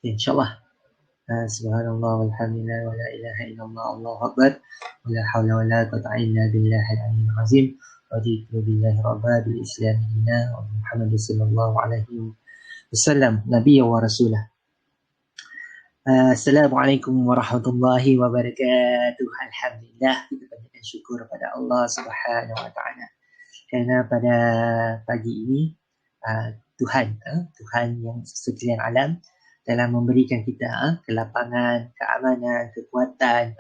InsyaAllah. Subhanallah walhamdulillah wa la ilaha illallah Allahu akbar wa la hawla wa la quwwata illa billahil aliyyil azim. Raditu billahi rabba bil islam dina wa Muhammad sallallahu alaihi wasallam nabiyya wa rasulah. Assalamualaikum warahmatullahi wabarakatuh. Alhamdulillah, kita panjatkan syukur kepada Allah Subhanahu wa taala kerana pada pagi ini Tuhan yang sekalian alam telah memberikan kita kelapangan, keamanan, kekuatan,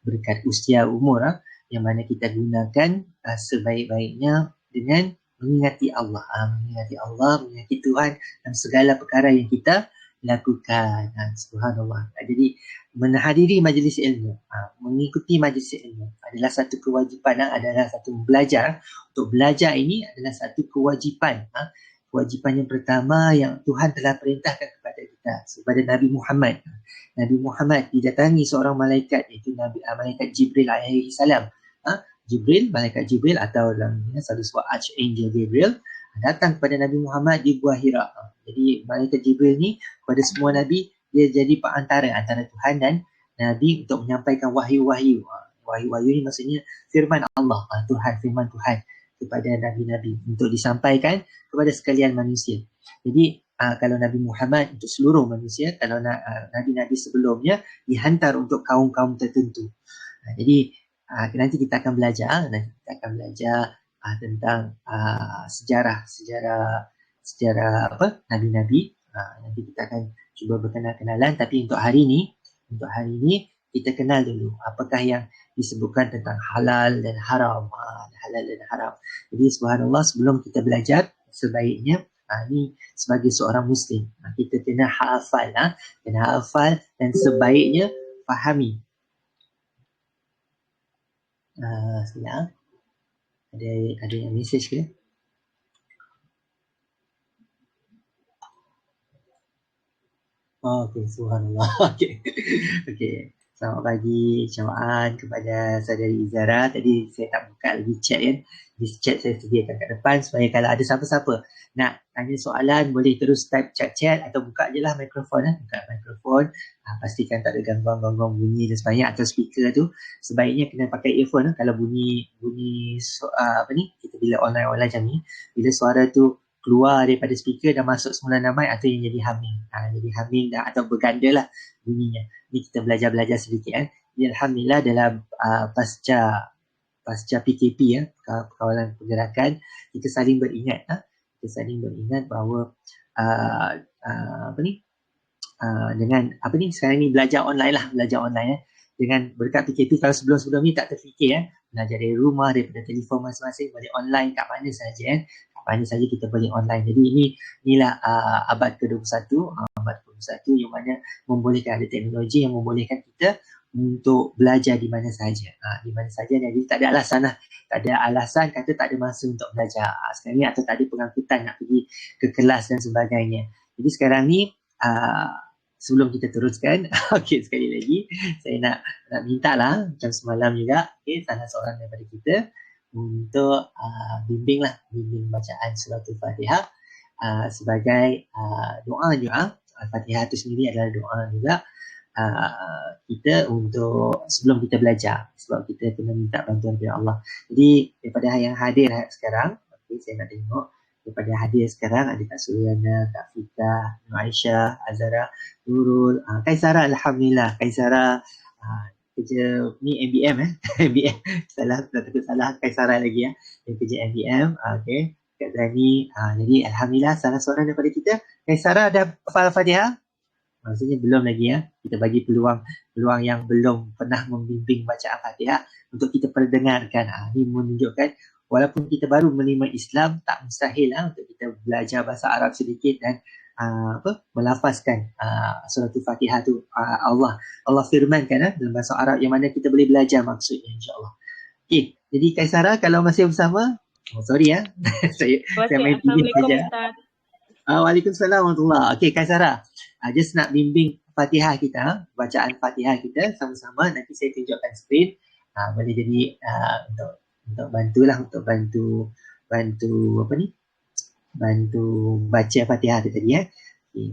berkat usia umur yang mana kita gunakan sebaik-baiknya dengan mengingati Allah, mengingati Tuhan dalam segala perkara yang kita lakukan. Subhanallah. Jadi menghadiri majlis ilmu, mengikuti majlis ilmu adalah satu kewajipan, adalah satu belajar. Untuk belajar ini adalah satu kewajipan. Kewajipan yang pertama yang Tuhan telah perintahkan kepada kita, kepada Nabi Muhammad. Nabi Muhammad didatangi seorang malaikat, iaitu malaikat Jibril alaihi salam. Malaikat Jibril atau dalam satu sebut Archangel Gabriel datang kepada Nabi Muhammad di Gua Hira. Jadi malaikat Jibril ni kepada semua Nabi, dia jadi perantara antara Tuhan dan Nabi untuk menyampaikan wahyu-wahyu. Wahyu-wahyu ni maksudnya firman Allah, firman Tuhan kepada Nabi-Nabi untuk disampaikan kepada sekalian manusia. Jadi kalau Nabi Muhammad untuk seluruh manusia, kalau Nabi-Nabi sebelumnya dihantar untuk kaum-kaum tertentu. Jadi nanti kita akan belajar, tentang sejarah Nabi-Nabi. Nanti kita akan cuba berkenal-kenalan, tapi untuk hari ini kita kenal dulu apakah yang disebutkan tentang halal dan haram. Jadi subhanallah, sebelum kita belajar, sebaiknya ni sebagai seorang Muslim, kita kena hafal dan sebaiknya fahami. Sekejap. Ada yang mesej ke? Okey, subhanallah. Okey. Selamat pagi, cawaan kepada saudari Izara. Tadi saya tak buka lagi chat kan. Di chat saya sediakan kat depan supaya kalau ada siapa-siapa nak tanya soalan, boleh terus type chat atau buka je lah mikrofon. Buka mikrofon. Pastikan tak ada gangguan bunyi dan sebagainya, atau speaker tu sebaiknya kena pakai earphone. Kalau bunyi kita bila online macam ni, bila suara tu keluar daripada speaker dan masuk semula namai, atau yang jadi humming. Jadi humming atau berganda lah bunyinya. Ni kita belajar sedikit kan. Jadi alhamdulillah dalam pasca PKP perkawalan pergerakan, kita saling beringat bahawa dengan sekarang ni belajar online. Dengan berkat PKP, kalau sebelum ni tak terfikir belajar dari rumah, daripada telefon masing-masing, boleh online kat mana saja kita boleh online. Jadi inilah abad ke-21 yang mana membolehkan, ada teknologi yang membolehkan kita untuk belajar di mana saja. Jadi tak ada alasan kata tak ada masa untuk belajar sekarang ni, atau tak ada pengangkutan nak pergi ke kelas dan sebagainya. Jadi sekarang ni sebelum kita teruskan, sekali lagi saya nak minta lah, macam semalam juga, salah seorang daripada kita untuk bimbing bacaan surah Al-Fatihah sebagai doa juga. Al-Fatihah itu sendiri adalah doa juga kita untuk sebelum kita belajar, sebab kita kena minta bantuan dari Allah. Jadi daripada yang hadir sekarang, saya nak tengok daripada hadir sekarang ada Kak Suryana, Kak Fika, Nur Aisyah, Azara, Nurul, Kaisara. Alhamdulillah, Kaisara kerja ni MBM MBM. Takut salah Kaisara lagi yang kerja MBM. Okey, Kak Zani. Jadi alhamdulillah salah seorang daripada kita. Kaisara dah hafal Al-Fatihah? Maksudnya belum lagi Kita bagi peluang yang belum pernah membimbing baca Al-Fatihah untuk kita perdengarkan. Ini menunjukkan walaupun kita baru menerima Islam, tak mustahil untuk kita belajar bahasa Arab sedikit dan melafazkan surah Al-Fatihah tu. Allah firmankan dalam bahasa Arab yang mana kita boleh belajar maksudnya, insya-Allah. Okey, jadi Kaisara kalau masih bersama, sorry saya main pilih saja. Waalaikumsalam warahmatullahi. Okey Kaisara, just nak bimbing Fatihah kita, bacaan Fatihah kita sama-sama. Nanti saya tunjukkan skrin. Boleh jadi untuk bantu bantu baca Fatihah tu tadi.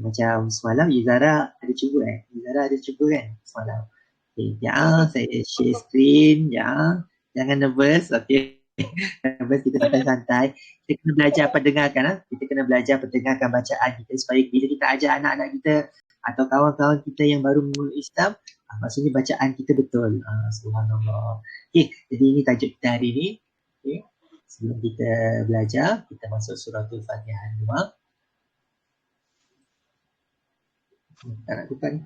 Macam semalam Izara cuba Izara ada cuba kan semalam. Okay, ya, saya share screen ya. Jangan nervous, okay. Nervous kita santai-santai. Kita kena belajar pendengarkan. Kita kena belajar pendengarkan bacaan kita supaya bila kita ajar anak-anak kita atau kawan-kawan kita yang baru memeluk Islam, maksudnya bacaan kita betul. Subhanallah. Okay, jadi ini tajuk kita hari ini. Okay. Sebelum kita belajar, kita masuk suratul Fatihah 2. Tak nak tukar ni.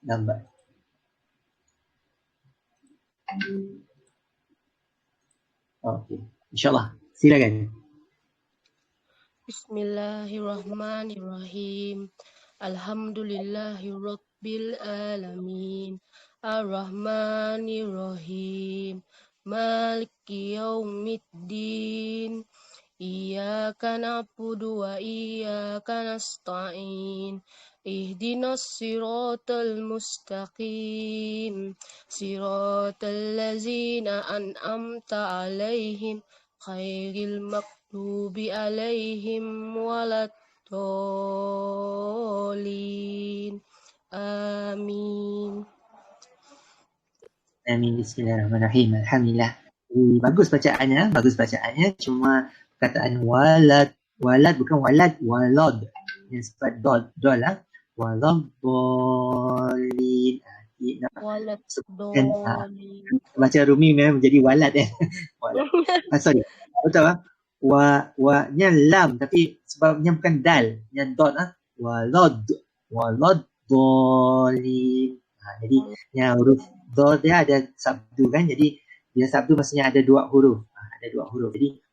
Lambat. Okey. InsyaAllah. Silakan. Bismillahirrahmanirrahim. Alhamdulillahirabbil alamin. Arrahmanirrahim. Maliki yaumiddin. Iyyaka na'budu wa iyyaka nasta'in. Ihdinas siratal mustaqim. Siratal ladzina an'amta 'alaihim khairil maghdubi 'alaihim waladdallin. Amin. Amin. Bismillahirrahmanirrahim. Alhamdulillah. Bagus bacaannya. Cuma perkataan walad bukan walad, walad. Yang sifat dol lah. Walad dolin. Walad Baca Rumi memang menjadi walad walad. Sorry. Betul lah. Nya lam tapi sebabnya bukan dal. Nya dot walad dolin. Jadi yang huruf dol dia ada sabdu kan. Jadi bila sabdu maksudnya ada dua huruf. Jadi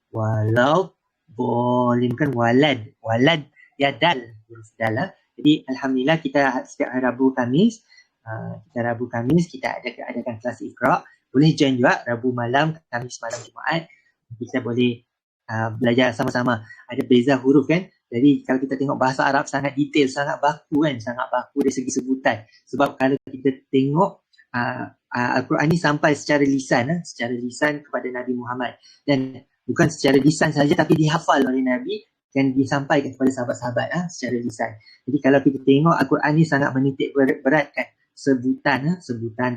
walau boleh bukan walad ya dal, huruf dal lah. Jadi alhamdulillah kita setiap hari Rabu Kamis kita adakan kelas Iqra. Boleh join juga Rabu malam, Kamis malam, Jumaat. Kita boleh belajar sama-sama. Ada beza huruf kan. Jadi kalau kita tengok bahasa Arab sangat detail, sangat baku dari segi sebutan. Sebab kalau kita tengok Al-Quran ni sampai secara lisan kepada Nabi Muhammad. Dan bukan secara lisan saja tapi dihafal oleh Nabi dan disampaikan kepada sahabat-sahabat secara lisan. Jadi kalau kita tengok Al-Quran ni sangat menitik beratkan sebutan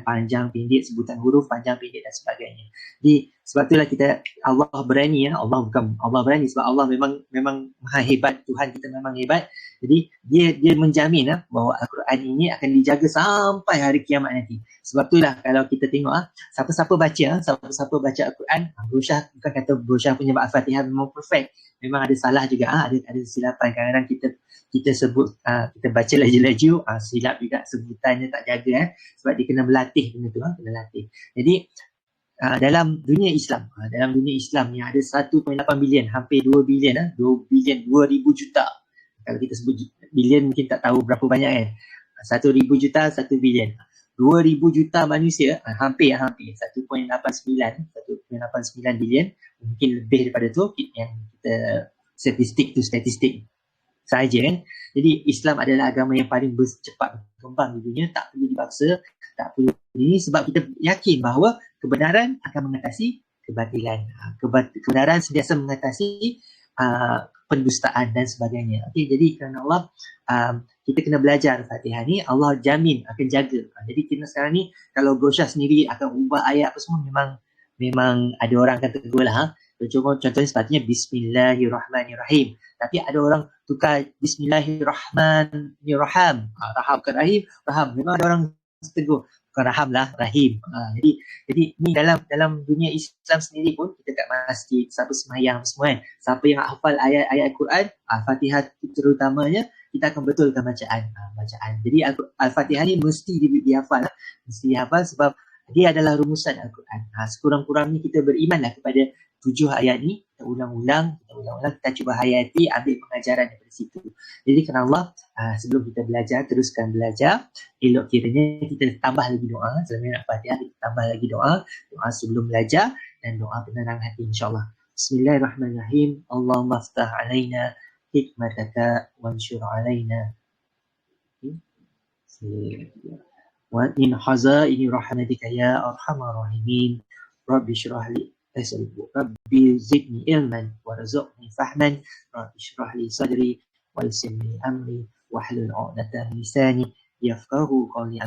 panjang pendek, sebutan huruf panjang pendek dan sebagainya. Jadi sebab itulah Allah berani Allah berani sebab Allah memang maha hebat, Tuhan kita memang hebat. Jadi dia menjamin bahawa Al-Quran ini akan dijaga sampai hari kiamat nanti. Sebab itulah kalau kita tengok siapa-siapa baca Al-Quran, Brosyah bukan kata Brosyah punya Al-Fatihah memang perfect. Memang ada salah juga, ada silapan. Kadang-kadang kita sebut kita baca laju-laju, silap juga sebutannya tak jaga sebab dia kena berlatih benda tu, kena latih. Jadi dalam dunia Islam yang ada 1.8 bilion, hampir 2 bilion, 2.000 juta. Kalau kita sebut bilion mungkin tak tahu berapa banyak kan. 1,000 juta, 1 bilion. 2,000 juta manusia, hampir 1.89 bilion, mungkin lebih daripada tu yang kita statistik saja kan. Jadi Islam adalah agama yang paling cepat berkembang di dunia, tak perlu dipaksa, tak perlu ini, sebab kita yakin bahawa kebenaran akan mengatasi kebatilan. Kebenaran sentiasa mengatasi pendustaan dan sebagainya. Okey, jadi kerana Allah kita kena belajar Fatihah ni, Allah jamin akan jaga. Jadi kita sekarang ni kalau Brosyah sendiri akan ubah ayat apa semua, memang ada orang akan tegur lah. Contohnya sepatutnya Bismillahirrahmanirrahim. Tapi ada orang tukar Bismillahirrahmanirrahim. Raham bukan Rahim, Raham. Memang ada orang tegur. Bukan Raham lah, Rahim. Jadi ni dalam dunia Islam sendiri pun, kita kat masjid, siapa sembahyang semua kan. Siapa yang hafal ayat-ayat Al-Quran, Al-Fatihah terutamanya, kita akan betulkan bacaan. Jadi Al-Fatihah ni mesti dihafal. Mesti dihafal sebab dia adalah rumusan Al-Quran. Sekurang-kurangnya kita berimanlah kepada 7 ayat ni, kita ulang-ulang, kita cuba hayati, ambil pengajaran daripada situ. Jadi kerana Allah, sebelum kita teruskan belajar, elok kiranya kita tambah lagi doa. Selain Al-Fatihah, kita tambah lagi doa sebelum belajar dan doa penenang hati insyaAllah. Bismillahirrahmanirrahim. Allahumma aftah alaina hikmataka wansyur alaina wa min hazaini rahmatika ya arhamar rahimin. Rabbi syrah li Rabbi zidni ilman warzuqni fahman. Rabbi syrah li sadri wa yassir li amri wahlul 'uqdatam min lisani yafqahu qawli.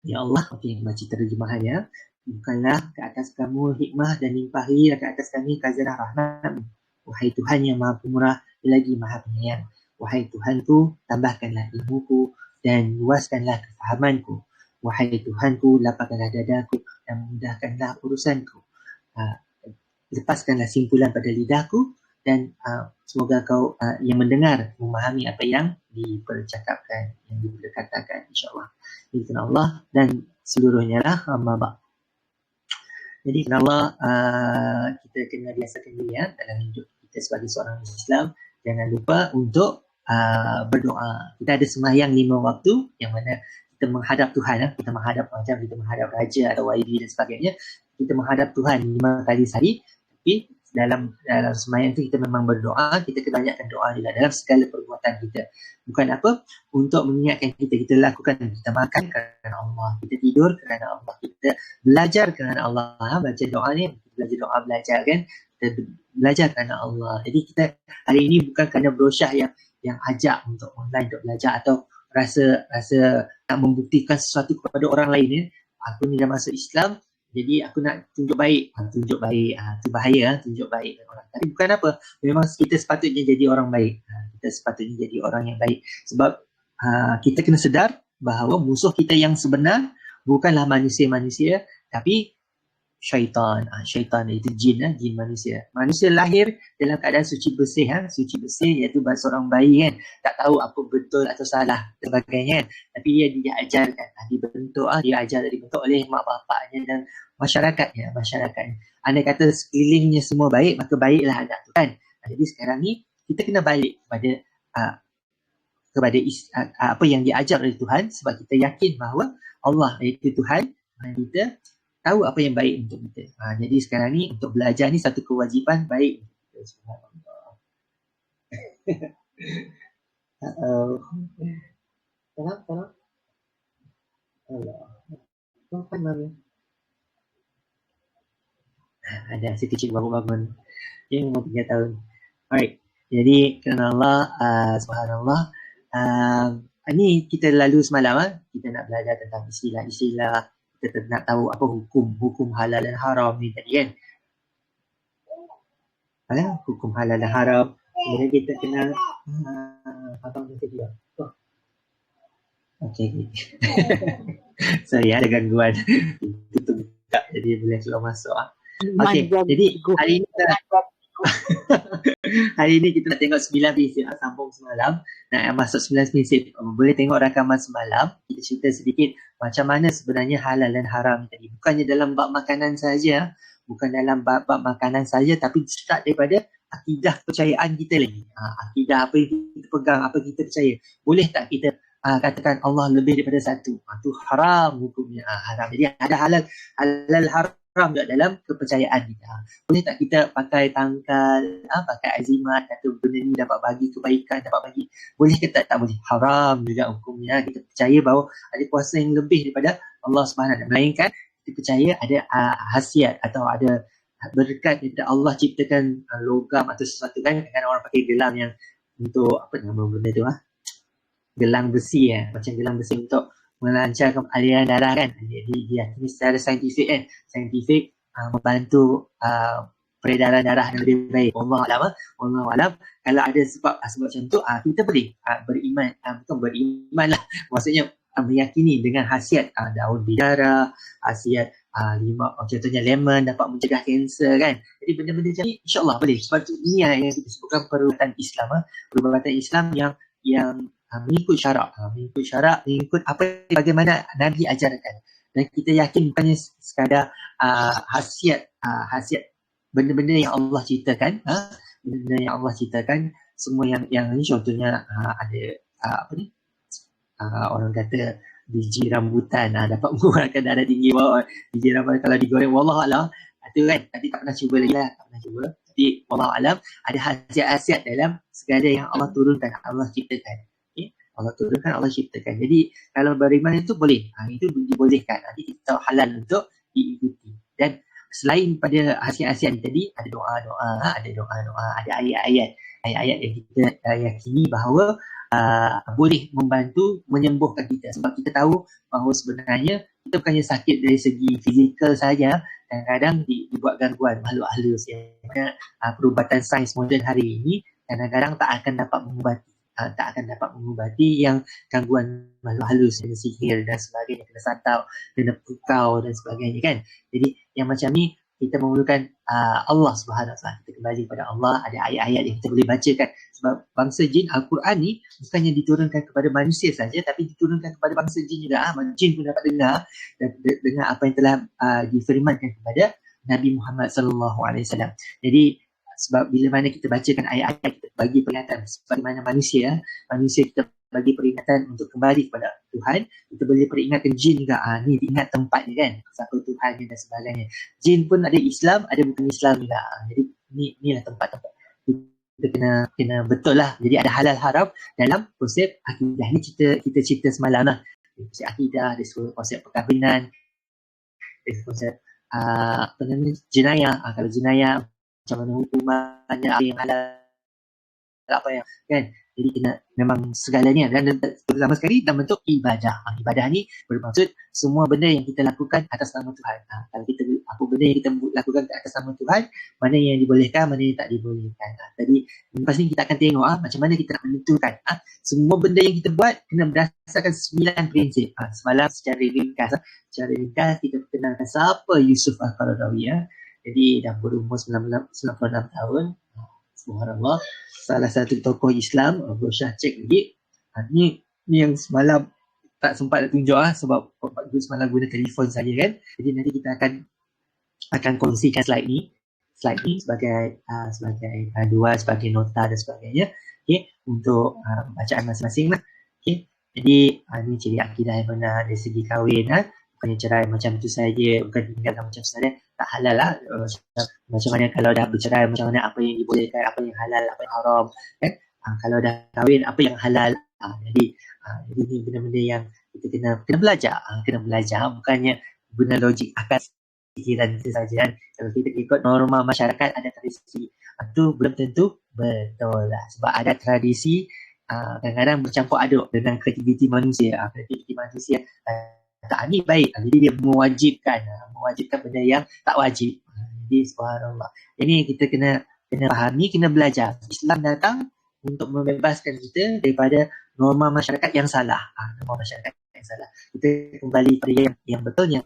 Ya Allah, okey, baca terjemahannya. Bukanlah ke atas kamu hikmah dan limpahilah ke atas kami khazanah rahmat. Wahai Tuhan yang maha pemurah lagi maha penyayang. Wahai Tuhanku, tambahkanlah ilmuku dan luaskanlah kefahamanku. Wahai Tuhanku, lapangkanlah dadaku dan mudahkanlah urusanku. Lepaskanlah simpulan pada lidahku dan semoga kau yang mendengar memahami apa yang dipercakapkan, yang diperkatakan, insyaAllah. Jadi kerana Allah dan seluruhnya lah mabak. Jadi kerana Allah kita kena biasakan diri dalam hidup kita sebagai seorang Islam. Jangan lupa untuk berdoa. Kita ada sembahyang 5 waktu yang mana kita menghadap Tuhan. Kita menghadap macam kita menghadap raja atau YB dan sebagainya. Kita menghadap Tuhan 5 kali sehari. Tapi dalam sembahyang itu kita memang berdoa. Kita kebanyakan doa juga dalam segala perbuatan kita. Bukan apa? Untuk mengingatkan kita lakukan. Kita makan kerana Allah. Kita tidur kerana Allah. Kita belajar kerana Allah. Baca doa ni, belajar doa, belajar kan. Kita belajar kerana Allah. Jadi kita hari ini bukan kerana brosyah yang ajak untuk online untuk belajar atau rasa nak membuktikan sesuatu kepada orang lain ya. Aku ni dah masuk Islam, jadi aku nak tunjuk baik. Tunjuk baik, tu bahaya tunjuk baik dengan orang. Tapi bukan apa, memang kita sepatutnya jadi orang baik. Kita sepatutnya jadi orang yang baik. Sebab kita kena sedar bahawa musuh kita yang sebenar bukanlah manusia-manusia, tapi syaitan. Syaitan itu jin, jin manusia. Manusia lahir dalam keadaan suci bersih, suci bersih iaitu seorang bayi kan, tak tahu apa betul atau salah sebagainya. Tapi dia diajarkan, dibentuk oleh mak bapaknya dan masyarakatnya. Andai kata sekelilingnya semua baik, maka baiklah anak tu kan. Jadi sekarang ni kita kena balik kepada apa yang diajar oleh Tuhan, sebab kita yakin bahawa Allah iaitu Tuhan dan kita tahu apa yang baik untuk kita. Jadi sekarang ni untuk belajar ni satu kewajipan baik untuk kita. Subhanallah. Tolong. Allah. Apa nama? Ada si kecil baru bangun. Dia umur 3 tahun. Alright. Jadi kerana Allah, subhanallah. Ini kita lalu semalam, kita nak belajar tentang istilah-istilah. Kita nak tahu apa hukum halal dan haram ni tadi kan. Hukum halal dan haram. Kemudian kita kenal abang kita juga. Okay. Sorry ada gangguan. Tutup buka jadi boleh keluar masuk. Okay, jadi hari ini kita nak tengok 9 prinsip sambung semalam. Nak masuk 9 prinsip. Boleh tengok rakaman semalam. Kita cerita sedikit macam mana sebenarnya halal dan haram tadi. Bukannya dalam bab makanan saja, bukan dalam bab makanan saja, tapi start daripada akidah kepercayaan kita lagi. Akidah apa yang kita pegang, apa yang kita percaya. Boleh tak kita katakan Allah lebih daripada satu? Itu haram hukumnya. Haram. Jadi ada halal haram juga dalam kepercayaan kita. Boleh tak kita pakai tangkal, pakai azimat, kata benda ni dapat bagi kebaikan, dapat bagi. Boleh ke tak? Tak boleh. Haram juga hukumnya. Kita percaya bahawa ada kuasa yang lebih daripada Allah SWT. Melainkan kita percaya ada khasiat atau ada berkat daripada Allah ciptakan logam atau sesuatu kan. Kadang orang pakai gelang yang untuk apa nama benda tu gelang besi macam gelang besi untuk melancarkan aliran darah kan. Jadi dia secara saintifik kan. Saintifik membantu peredaran darah yang lebih baik. Allah alam. Kalau ada sebab macam tu, kita boleh beriman. Bukan beriman lah. Maksudnya meyakini dengan khasiat daun bidara, khasiat contohnya lemon dapat mencegah kanser kan. Jadi benda-benda macam ni insyaAllah boleh. Sebab ini yang kita sebutkan perubatan Islam. Perubatan Islam yang mengikut syarak, mengikut apa bagaimana Nabi ajarkan. Dan kita yakin bukannya sekadar khasiat benda-benda yang Allah ciptakan, benda yang Allah ciptakan semua yang ni contohnya ada orang kata biji rambutan dapat mengurangkan darah tinggi bawah. Biji rambutan kalau digoreng wallahualam itu kan, tadi tak pernah cuba lagi lah, tapi wallahualam ada khasiat-khasiat dalam segala yang Allah turunkan, Allah ciptakan. Allah turunkan, Allah ciptakan. Jadi kalau beriman itu boleh, itu dibolehkan. Nanti kita tahu halal untuk diikuti. Dan selain pada khasiat-khasiat tadi, ada doa-doa, ada ayat-ayat yang kita yakini bahawa boleh membantu menyembuhkan kita. Sebab kita tahu bahawa sebenarnya kita bukannya sakit dari segi fizikal saja, kadang-kadang dibuat gangguan makhluk halus. Perubatan sains moden hari ini kadang-kadang tak akan dapat mengubati yang gangguan makhluk halus, kena sihir dan sebagainya, kena santau, kena pukau dan sebagainya kan. Jadi yang macam ni kita memerlukan Allah Subhanahu Wa Taala. Kita kembali kepada Allah, ada ayat-ayat yang kita boleh bacakan. Sebab bangsa jin Al-Quran ni bukannya diturunkan kepada manusia saja, tapi diturunkan kepada bangsa jin juga. Jin pun dapat dengar apa yang telah difirmankan kepada Nabi Muhammad sallallahu alaihi wasallam. Jadi sebab bila mana kita bacakan ayat-ayat, kita bagi peringatan sebagaimana manusia kita bagi peringatan untuk kembali kepada Tuhan, kita boleh peringatkan jin juga. Ni ingat tempat ni kan, siapa Tuhan dan sebagainya. Jin pun ada Islam, ada bukan Islam juga. Jadi ni lah tempat-tempat kita kena betul lah. Jadi ada halal haram dalam konsep akidah ni. Kita cerita semalam lah, konsep akidah, dari konsep perkahwinan, dari konsep jenayah. Kalau jenayah macam mana hukumannya, apa yang halal, apa yang kan. Jadi kena memang segalanya, dan terutama sekali dalam bentuk ibadah. Ibadah ni bermaksud semua benda yang kita lakukan atas nama Tuhan. Kalau kita apa benda yang kita lakukan atas nama Tuhan, mana yang dibolehkan, mana yang tak dibolehkan. Tadi lepas ni kita akan tengok macam mana kita nak menentukan semua benda yang kita buat kena berdasarkan 9 prinsip. Semalam secara ringkas kita perkenalkan siapa Yusuf Al-Qaradawi. Jadi dah berumur 96 tahun. Subhanallah, salah satu tokoh Islam. Bro Syah cek lagi. Ni yang semalam tak sempat nak tunjuk sebab semalam guna telefon saja kan. Jadi nanti kita akan kongsikan slide ni sebagai panduan, sebagai nota dan sebagainya. Okay, untuk bacaan masing-masing lah. Okay. Jadi ni ciri akidah yang benar dari segi kahwin. Bukannya cerai macam tu saja, bukan tinggalkan macam sebenarnya tak halal lah. Macam mana kalau dah bercerai, macam mana apa yang dibolehkan, apa yang halal, apa yang haram kan. Kalau dah kahwin, apa yang halal. Jadi ni benda-benda yang kita kena belajar, bukannya guna logik akal fikiran kita saja kan. Kalau kita ikut norma masyarakat, ada tradisi, itu belum tentu betul lah. Sebab ada tradisi kadang-kadang bercampur aduk dengan kreativiti manusia. Tak ni baik, jadi dia mewajibkan benda yang tak wajib. Jadi subhanallah, ini kita kena fahami, kena belajar. Islam datang untuk membebaskan kita daripada norma masyarakat yang salah. Kita kembali pada yang betul, yang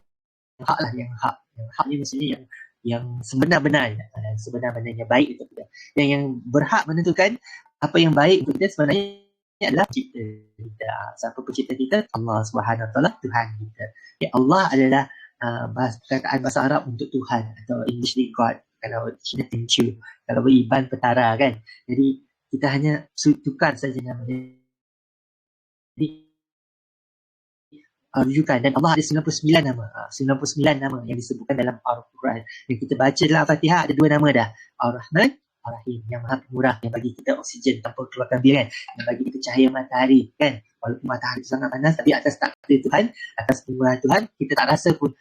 hak lah. Yang hak ni maksudnya yang sebenar-benarnya, sebenar-benarnya baik untuk kita. Yang berhak menentukan apa yang baik untuk kita sebenarnya adalah pencipta kita. Siapa pencipta kita? Allah Subhanahu Wa Taala, Tuhan kita. Allah adalah perkataan bahasa Arab untuk Tuhan, atau English ni God, kalau Cina Tenchu, kalau beriban petara kan. Jadi kita hanya tukar saja nama dia. Jadi rujukan, dan Allah ada 99 nama. 99 nama yang disebutkan dalam Al-Quran. Yang kita baca dalam Al-Fatihah ada 2 nama dah. Ar-Rahman, Ar-Rahim, yang maha pemurah, yang bagi kita oksigen tanpa keluarkan bil kan, yang bagi kita cahaya matahari kan. Walaupun matahari itu sangat panas, tapi atas takdir Tuhan, atas pemurahan Tuhan, kita tak rasa pun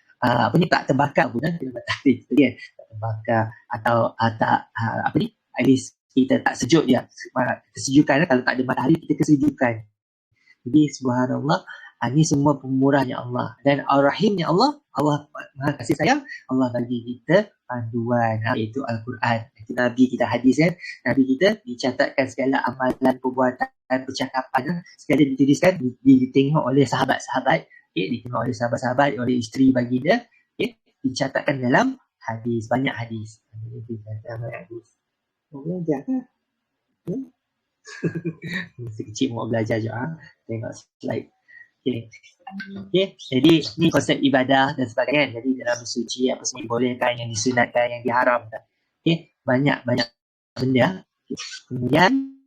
tak terbakar pun dengan matahari kita kan. Tak terbakar atau tak at least kita tak sejuk dia. Kesejukan kalau tak ada matahari, kita kesejukan. Jadi subhanallah, ini semua pemurahnya Allah. Dan Ar-Rahimnya Allah maha kasih sayang. Allah bagi kita panduan, iaitu Al-Quran. Itu Nabi kita, hadis kan. Nabi kita dicatatkan segala amalan, perbuatan, percakapan, segala dituliskan, ditengok oleh sahabat-sahabat, ditengok oleh sahabat-sahabat, oleh isteri baginda, dicatatkan dalam hadis, banyak hadis. Mau belajar kan? Masih kecil mau belajar je. Tengok slide. Okay. Jadi ni konsep ibadah dan sebagainya. Jadi dalam bersuci, apa semua dibolehkan, yang disunatkan, yang diharamkan. Okay. Banyak benda. Kemudian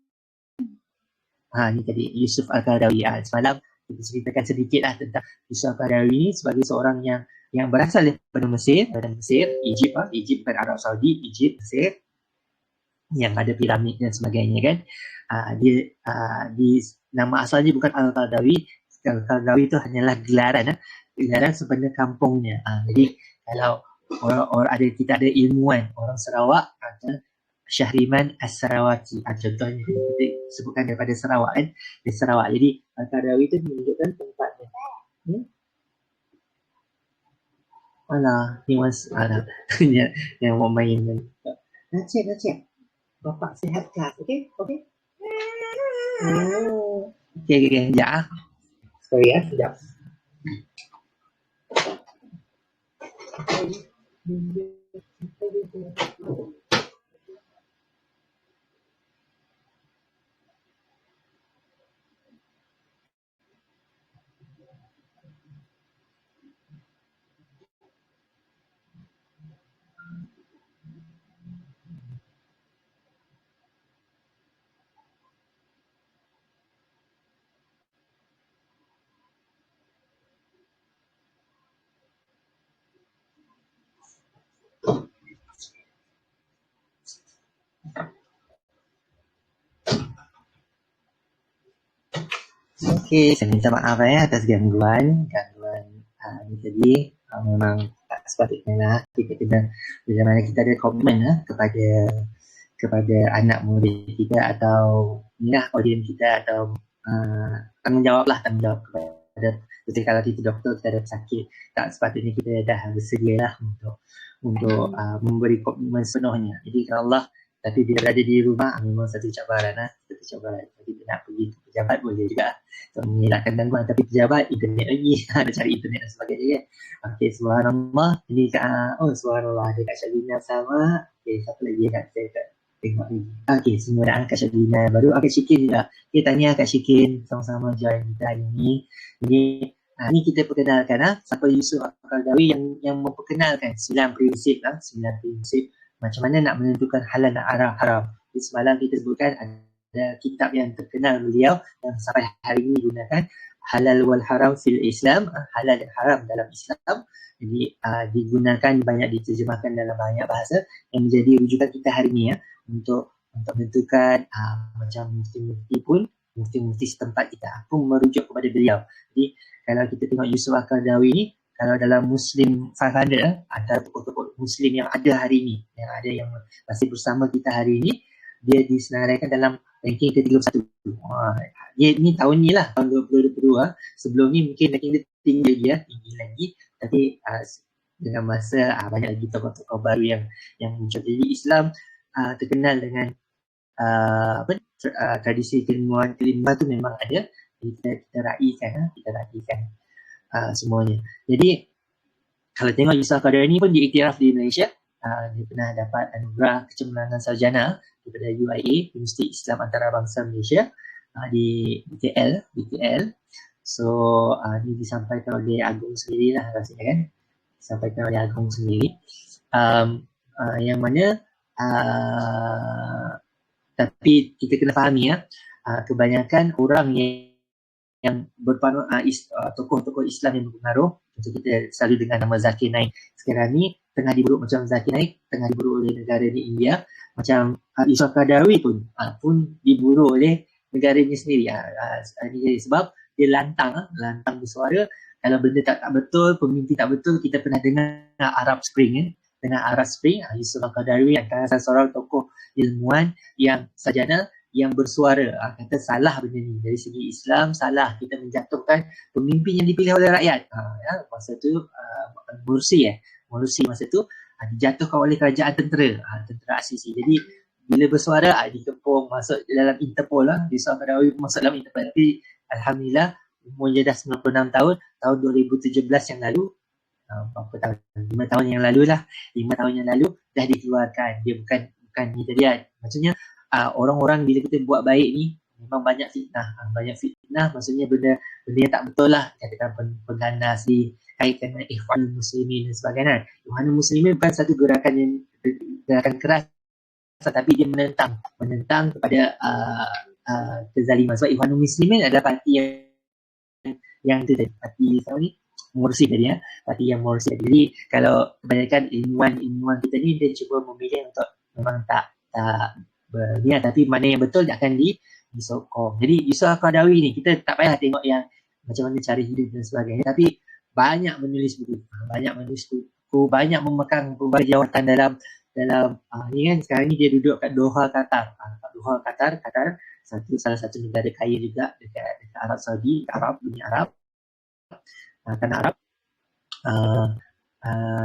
ni tadi Yusuf Al-Qaradawi. Semalam kita ceritakan sedikit lah tentang Yusuf Al-Qaradawi ni sebagai seorang yang berasal daripada Mesir, Egypt bukan Arab Saudi, Egypt, Mesir, yang ada piramid dan sebagainya kan. Dia nama asalnya bukan Al-Qaradawi. Al-Qaradawi itu hanyalah gelaran sebenarnya kampungnya. Jadi kalau orang kita ada ilmuwan orang Sarawak, Syahriman As-Sarawaki. Contohnya kita sebutkan daripada Sarawak kan. Di Sarawak. Jadi Al-Qadawi itu menunjukkan tempatnya. Alah, ni mas alah. yang mau main. Nak cek. Bapak sihat kelas. Okey? Oh. Okey. Sekejap. Sorry ya, sekejap. Okey, saya minta maaf atas gangguan ni tadi. Memang tak sepatutnya lah kita kena, bila mana kita ada komitmen kepada anak murid kita atau audiens kita atau tanggungjawab kepada seperti kalau kita doktor, kita ada sakit, tak sepatutnya kita dah bersedia lah untuk memberi komitmen sepenuhnya. Jadi kalau Allah, tapi bila berada di rumah memang satu cabaran lah. Jadi kita nak pergi ke pejabat boleh juga mengelakkan gangguan, tapi pejabat internet lagi ada cari internet dan sebagainya kan. Okey, subhanallah. Ini subhanallah, ada Kak Syarina sama. Okey, siapa lagi Kak saya tak tengok lagi. Okey, semua dah Kak Syarina, baru Kak Syikin juga. Okey, tanya Kak Syikin sama-sama join kita hari ini. Jadi ni kita perkenalkan siapa Yusuf Al-Qaradawi yang memperkenalkan 9 prinsip macam mana nak menentukan halal dan haram. Di semalam kita sebutkan ada kitab yang terkenal beliau yang sampai hari ini digunakan, Halal wal Haram fil Islam, halal dan haram dalam Islam. Jadi digunakan, banyak diterjemahkan dalam banyak bahasa yang menjadi rujukan kita hari ini untuk menentukan macam mufti setempat kita pun merujuk kepada beliau. Jadi kalau kita tengok Yusuf Al-Qaradawi ni, kalau dalam Muslim 500 antara tokoh-tokoh Muslim yang ada hari ini, yang masih bersama kita hari ini, dia disenaraikan dalam ranking ke-31. Dia ni tahun ni lah, tahun 2022. Sebelum ni mungkin ranking dia tinggi lagi, tapi dengan masa banyak lagi tokoh-tokoh baru yang muncul. Jadi Islam terkenal dengan tradisi keilmuan kelima tu memang ada. Kita raikan semuanya. Jadi kalau tengok Yusuf Al-Qaradawi ni pun diiktiraf di Malaysia. Dia pernah dapat anugerah kecemerlangan sarjana daripada UIA, Universiti Islam Antarabangsa Malaysia, di BTL. So ni disampaikan oleh Agung sendiri lah rasanya kan. Disampaikan oleh Agung sendiri. Yang mana tapi kita kena fahami kebanyakan orang yang berpengaruh, tokoh-tokoh Islam yang berpengaruh, macam kita selalu dengar nama Zakir Naik sekarang ni tengah diburuk, macam Zakir Naik tengah diburuk oleh negara di India, macam Yusuf Al-Qaradawi pun diburuk oleh negaranya sendiri. Sebab dia lantang bersuara. Kalau benda tak betul, pemimpin tak betul, kita pernah dengar Arab Spring Yusuf Al-Qaradawi antara seorang tokoh ilmuwan yang sarjana yang bersuara, kata salah benda ni dari segi Islam, salah kita menjatuhkan pemimpin yang dipilih oleh rakyat. Masa tu Mursi masa tu dijatuhkan oleh kerajaan tentera Asisi. Jadi bila bersuara dikepung, masuk dalam Interpol Yusuf Al-Qaradawi masuk dalam Interpol. Tapi alhamdulillah umurnya dah 96 tahun 2017 yang lalu, 5 tahun yang lalu dah dikeluarkan. Dia bukan ni tadi maksudnya orang-orang bila kita buat baik ni memang banyak fitnah, maksudnya benda yang tak betul lah, katakan pengganas dikaitkan dengan Ikhwanul Muslimin dan sebagainya. Ikhwanul Muslimin bukan satu gerakan keras, tapi dia menentang kepada kezaliman. Sebab Ikhwanul Muslimin adalah parti yang itu tadi, parti sekarang ni Mursi tadi parti yang Mursi. Jadi kalau kebanyakan ilmuwan kita ni dia cuba memilih untuk memang tak berniat, tapi mana yang betul dia akan disokong. Jadi Yusuf Al-Qaradawi ni kita tak payah tengok yang macam mana cara hidup dan sebagainya, tapi banyak menulis buku, banyak memegang pelbagai jawatan dalam ni kan sekarang ni dia duduk kat Doha, Qatar. Kat Doha, Qatar salah satu negara kaya juga dekat Arab Saudi, dunia Arab, tanah Arab.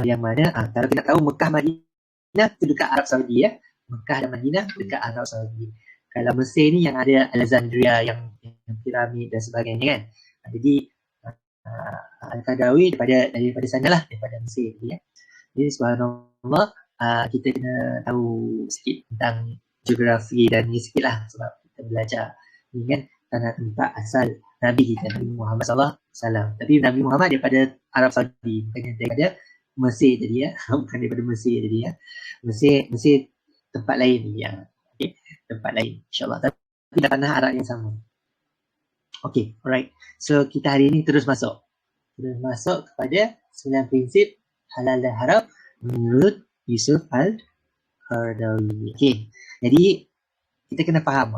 Yang mana kalau kita tahu Mekah Madinah tu dekat Arab Saudi ya. Mekah dan Madinah dekat Arab Saudi. Kalau Mesir ni yang ada Alexandria yang piramid dan sebagainya kan. Jadi Al-Qadawi daripada sanalah, daripada Mesir ya. Jadi subhanallah, kita kena tahu sikit tentang geografi dan ni sikit lah sebab kita belajar ni kan tanah tempat asal Nabi kita, Nabi Muhammad SAW. Tapi Nabi Muhammad daripada Arab Saudi, bukan daripada Mesir tadi ya. Bukan daripada Mesir tadi ya. Mesir tempat lain ya. Okay, tempat lain insyaAllah. Tapi tanah Arab yang sama. Okay, alright. So kita hari ini terus masuk kepada 9 prinsip halal dan haram menurut Yusuf Al-Qaradawi. Okay, jadi kita kena faham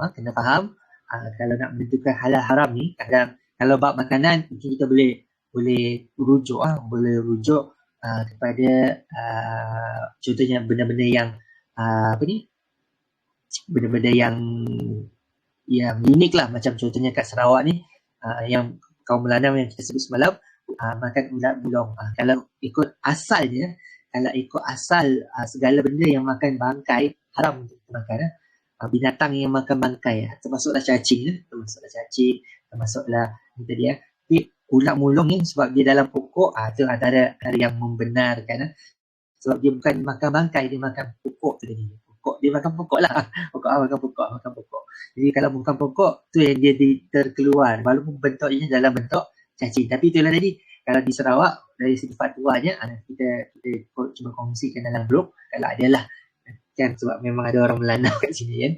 kalau nak menentukan halal haram ni, kadang kalau bab makanan mungkin kita boleh rujuk kepada contohnya benda-benda yang benda-benda yang unik lah, macam contohnya kat Sarawak ni yang kaum Melanau yang kita sebut semalam makan ulat bulong. Kalau ikut asal segala benda yang makan bangkai haram untuk makan. Binatang yang makan bangkai termasuklah cacing, termasuklah tadi ya. Tapi ulat bulong ni sebab dia dalam pokok, tu antara yang membenarkan sebab dia bukan makan bangkai, dia makan pokok tu tadi. Dia makan pokok lah. Makan pokok. Jadi kalau bukan pokok tu yang dia terkeluar walaupun bentuknya dalam bentuk cacing. Tapi itulah tadi, kalau di Sarawak dari segi fatwanya kita cuma kongsikan dalam grup kalau adalah kan, sebab memang ada orang Melanau kat sini kan.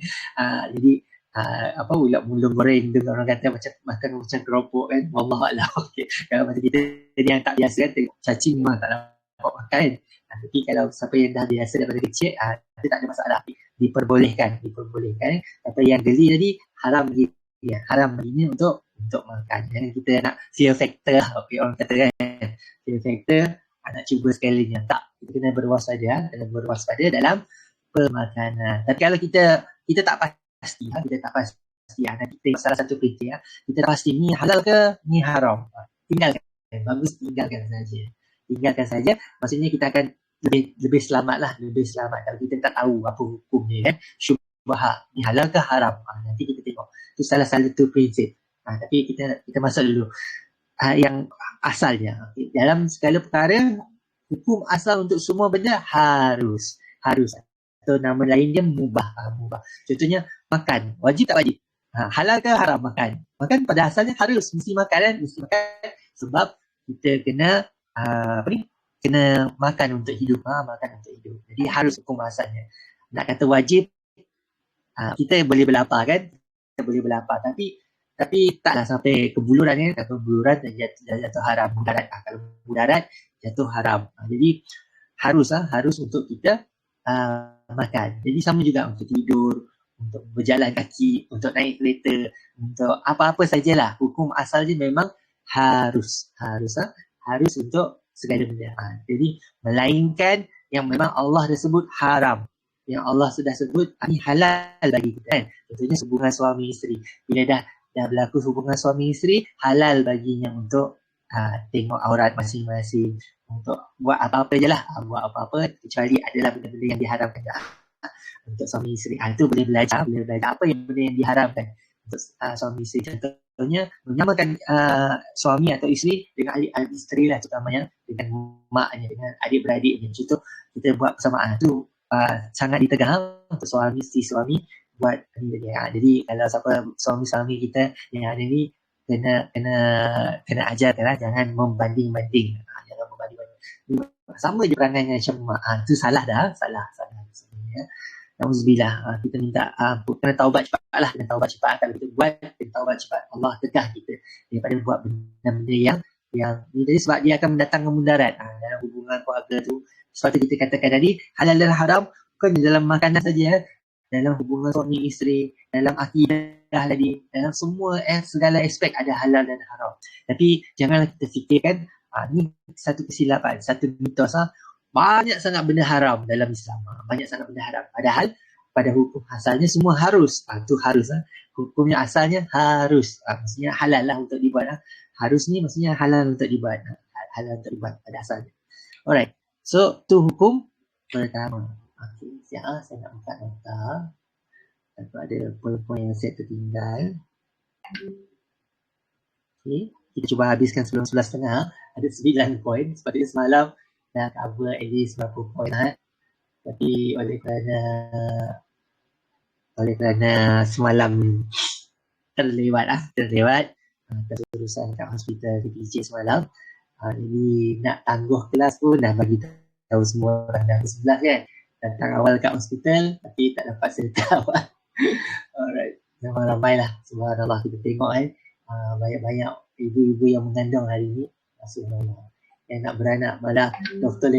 Jadi ulat bulong goreng dengar orang kata makan macam keropok kan. Wallahualam. Okay. Kalau macam kita yang tak biasa kan, tengok cacing memang tak dapat makan. Tapi kalau siapa yang dah biasa daripada kecil, itu tak ada masalah. Diperbolehkan. Apa yang geli tadi haram lagi. Ya, haram lagi untuk makan. Jangan kita nak fear factor. Okay, orang kata kan fear factor, nak cuba sekalinya. Tak, kita kena berwaspada dalam pemakanan. Tapi kalau kita tak pasti, nanti kita tengok salah satu prinsip kita tak pasti ni halal ke ni haram, tinggalkan saja. Maksudnya kita akan lebih selamat kalau kita tak tahu apa hukumnya kan, syubhat ni halal ke haram. Nanti kita tengok itu salah satu prinsip. Tapi kita masuk dulu yang asalnya. Dalam segala perkara, hukum asal untuk semua benda harus atau nama lain dia mubah. Contohnya makan, wajib tak wajib? Halal ke haram makan? Makan pada asalnya harus, mesti makan sebab kita kena kena makan untuk hidup. Jadi harus hukum asalnya. Nak kata wajib, kita boleh berlapar kan? Tapi taklah sampai kebuluran kan. Kalau kebuluran jatuh haram, mudarat. Kalau mudarat jatuh haram. Jadi harus untuk kita makan. Jadi sama juga untuk tidur, untuk berjalan kaki, untuk naik kereta, untuk apa-apa sajalah. Hukum asalnya memang harus untuk segala benda. Jadi melainkan yang memang Allah dah sebut haram, yang Allah sudah sebut ini halal bagi kita kan. Contohnya hubungan suami isteri. Bila dah berlaku hubungan suami isteri, halal baginya untuk tengok aurat masing-masing, untuk buat apa-apa je lah, kecuali adalah benda-benda yang diharamkan untuk suami isteri. Itu boleh belajar apa yang benda yang diharamkan untuk suami isteri. Contohnya menyamakan suami atau isteri dengan adik isteri lah, terutamanya dengan maknya, dengan adik-beradiknya. Contoh kita buat persamaan tu sangat ditegang untuk suami buat ni. Jadi kalau siapa suami-suami kita yang ada ni kena ajarkan lah, jangan membanding-banding. Sama je perangainya macam mak. Itu salah sebenarnya. Nauzubillah. Kita minta kena taubat cepat lah. Kalau kita buat, kena taubat cepat. Allah tegah kita daripada buat benda-benda yang ni tadi, sebab dia akan mendatangkan mudarat dalam hubungan keluarga tu. Sebab tu kita katakan tadi halal dan haram bukan dalam makanan saja, dalam hubungan suami isteri, dalam akidah tadi, dalam semua segala aspek ada halal dan haram. Tapi janganlah kita fikirkan ni satu kesilapan, satu mitos banyak sangat benda haram dalam Islam. Banyak sangat benda haram. Padahal pada hukum asalnya semua harus. Itu harus. Hukumnya asalnya harus. Maksudnya halal lah untuk dibuat. Harus ni maksudnya halal untuk dibuat. Halal untuk dibuat pada asalnya. Alright. So, tu hukum pertama. Okay, saya nak buka nota. Kalau ada poin-poin yang saya tertinggal. Okay. Kita cuba habiskan sebelum 11.30. Ada 9 poin. Sepatutnya semalam dah cover at least berapa poin. Tapi oleh kerana semalam terlewat terusan kat hospital KPJ semalam. Jadi nak tangguh kelas pun dah bagi tahu semua orang dah 11 kan. Datang awal kat hospital tapi tak dapat serta awal. Alright. Memang ramailah. Subhanallah kita tengok banyak-banyak ibu-ibu yang mengandung hari ni. Subhanallah. Yang nak beranak malah doktor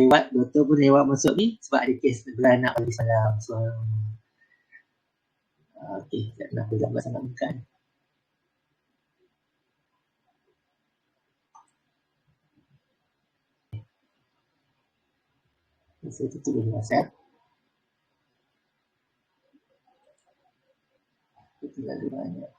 pun lewat masuk ni sebab ada kes beranak pagi semalam. Subhanallah. Okey, tak nak lambat sangat bukan. Saya tutup dulu WhatsApp. Itu lalu banyak.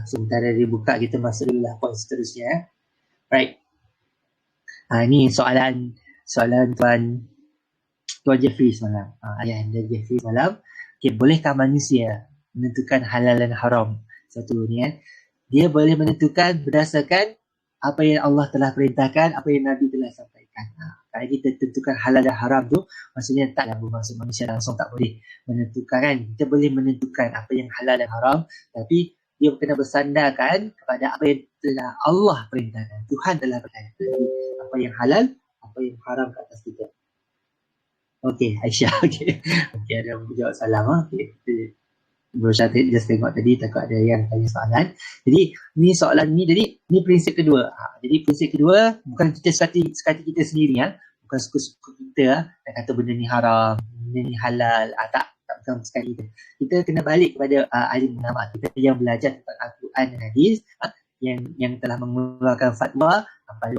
Sementara dia buka, kita masuk dulu lah poin seterusnya. Right. Ini soalan Tuan Jeffrey semalam. Ayah anda Jeffrey semalam. Okay, bolehkah manusia menentukan halal dan haram? Satu ni dia boleh menentukan berdasarkan apa yang Allah telah perintahkan, apa yang Nabi telah sampaikan. Kalau kita tentukan halal dan haram tu, maksudnya taklah bermaksud manusia langsung tak boleh menentukan kan. Kita boleh menentukan apa yang halal dan haram, tapi dia kena bersandarkan kepada apa yang telah Allah perintahkan. Tuhan telah perintahkan. Apa yang halal, apa yang haram ke atas kita. Okey, Aisyah. Okey, ada yang menjawab salam. Okey, berusaha just tengok tadi takut ada yang tanya soalan. Jadi ni soalan ni, jadi ni prinsip kedua. Jadi prinsip kedua bukan kita sekali kita sendiri bukan suka-suka kita nak kata benda ni haram, benda ni halal. Tak bukan sekali kita kena balik kepada ahli ulama kita yang belajar tentang Al-Quran dan hadis yang telah mengeluarkan fatwa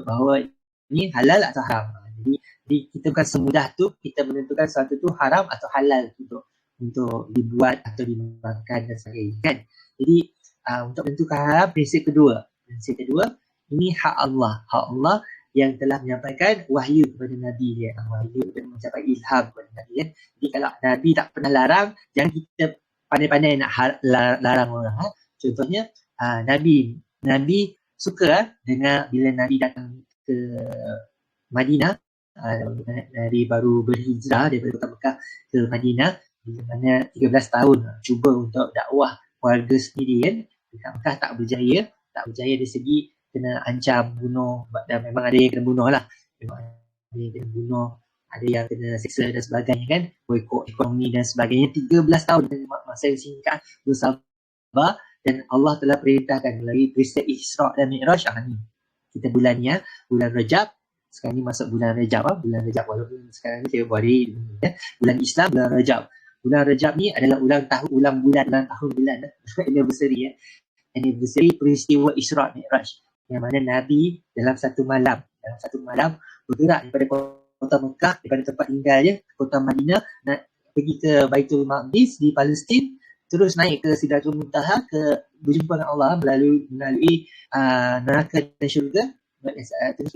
bahawa ini halal atau haram. Jadi kita bukan semudah tu kita menentukan sesuatu tu haram atau halal untuk dibuat atau dimakan dan sebagainya kan. Jadi untuk menentukan haram, prinsip kedua ini hak Allah yang telah menyampaikan wahyu kepada Nabi dia, wahyu dan mencapai ilham kepada Nabi kan. Jadi kalau Nabi tak pernah larang, jangan kita pandai-pandai nak larang orang. Contohnya Nabi suka dengar bila Nabi datang ke Madinah, dari baru berhijrah daripada kota Mekah ke Madinah, di mana 13 tahun cuba untuk dakwah keluarga sendiri kan. Dekat Mekah tak berjaya dari segi kena ancam bunuh, dan memang ada yang kena bunuh lah. Memang ada yang kena bunuh, ada yang kena seksa dan sebagainya kan, boikot ekonomi dan sebagainya. 13 tahun masa yang singkat bersabar, dan Allah telah perintahkan melalui peristiwa Isra' dan Mi'raj. Kita bulan ni bulan Rajab. Sekarang ni masuk bulan Rajab walaupun sekarang ni Februari bulan Islam, bulan Rajab. Bulan Rajab ni adalah ulang tahun anniversary peristiwa Isra' Mi'raj, yang mana Nabi dalam satu malam bergerak daripada kota Mekah, daripada tempat tinggalnya ke kota Madinah, nak pergi ke Baitul Maqdis di Palestin, terus naik ke Sidratul Muntaha, berjumpa dengan Allah melalui neraka dan syurga, terus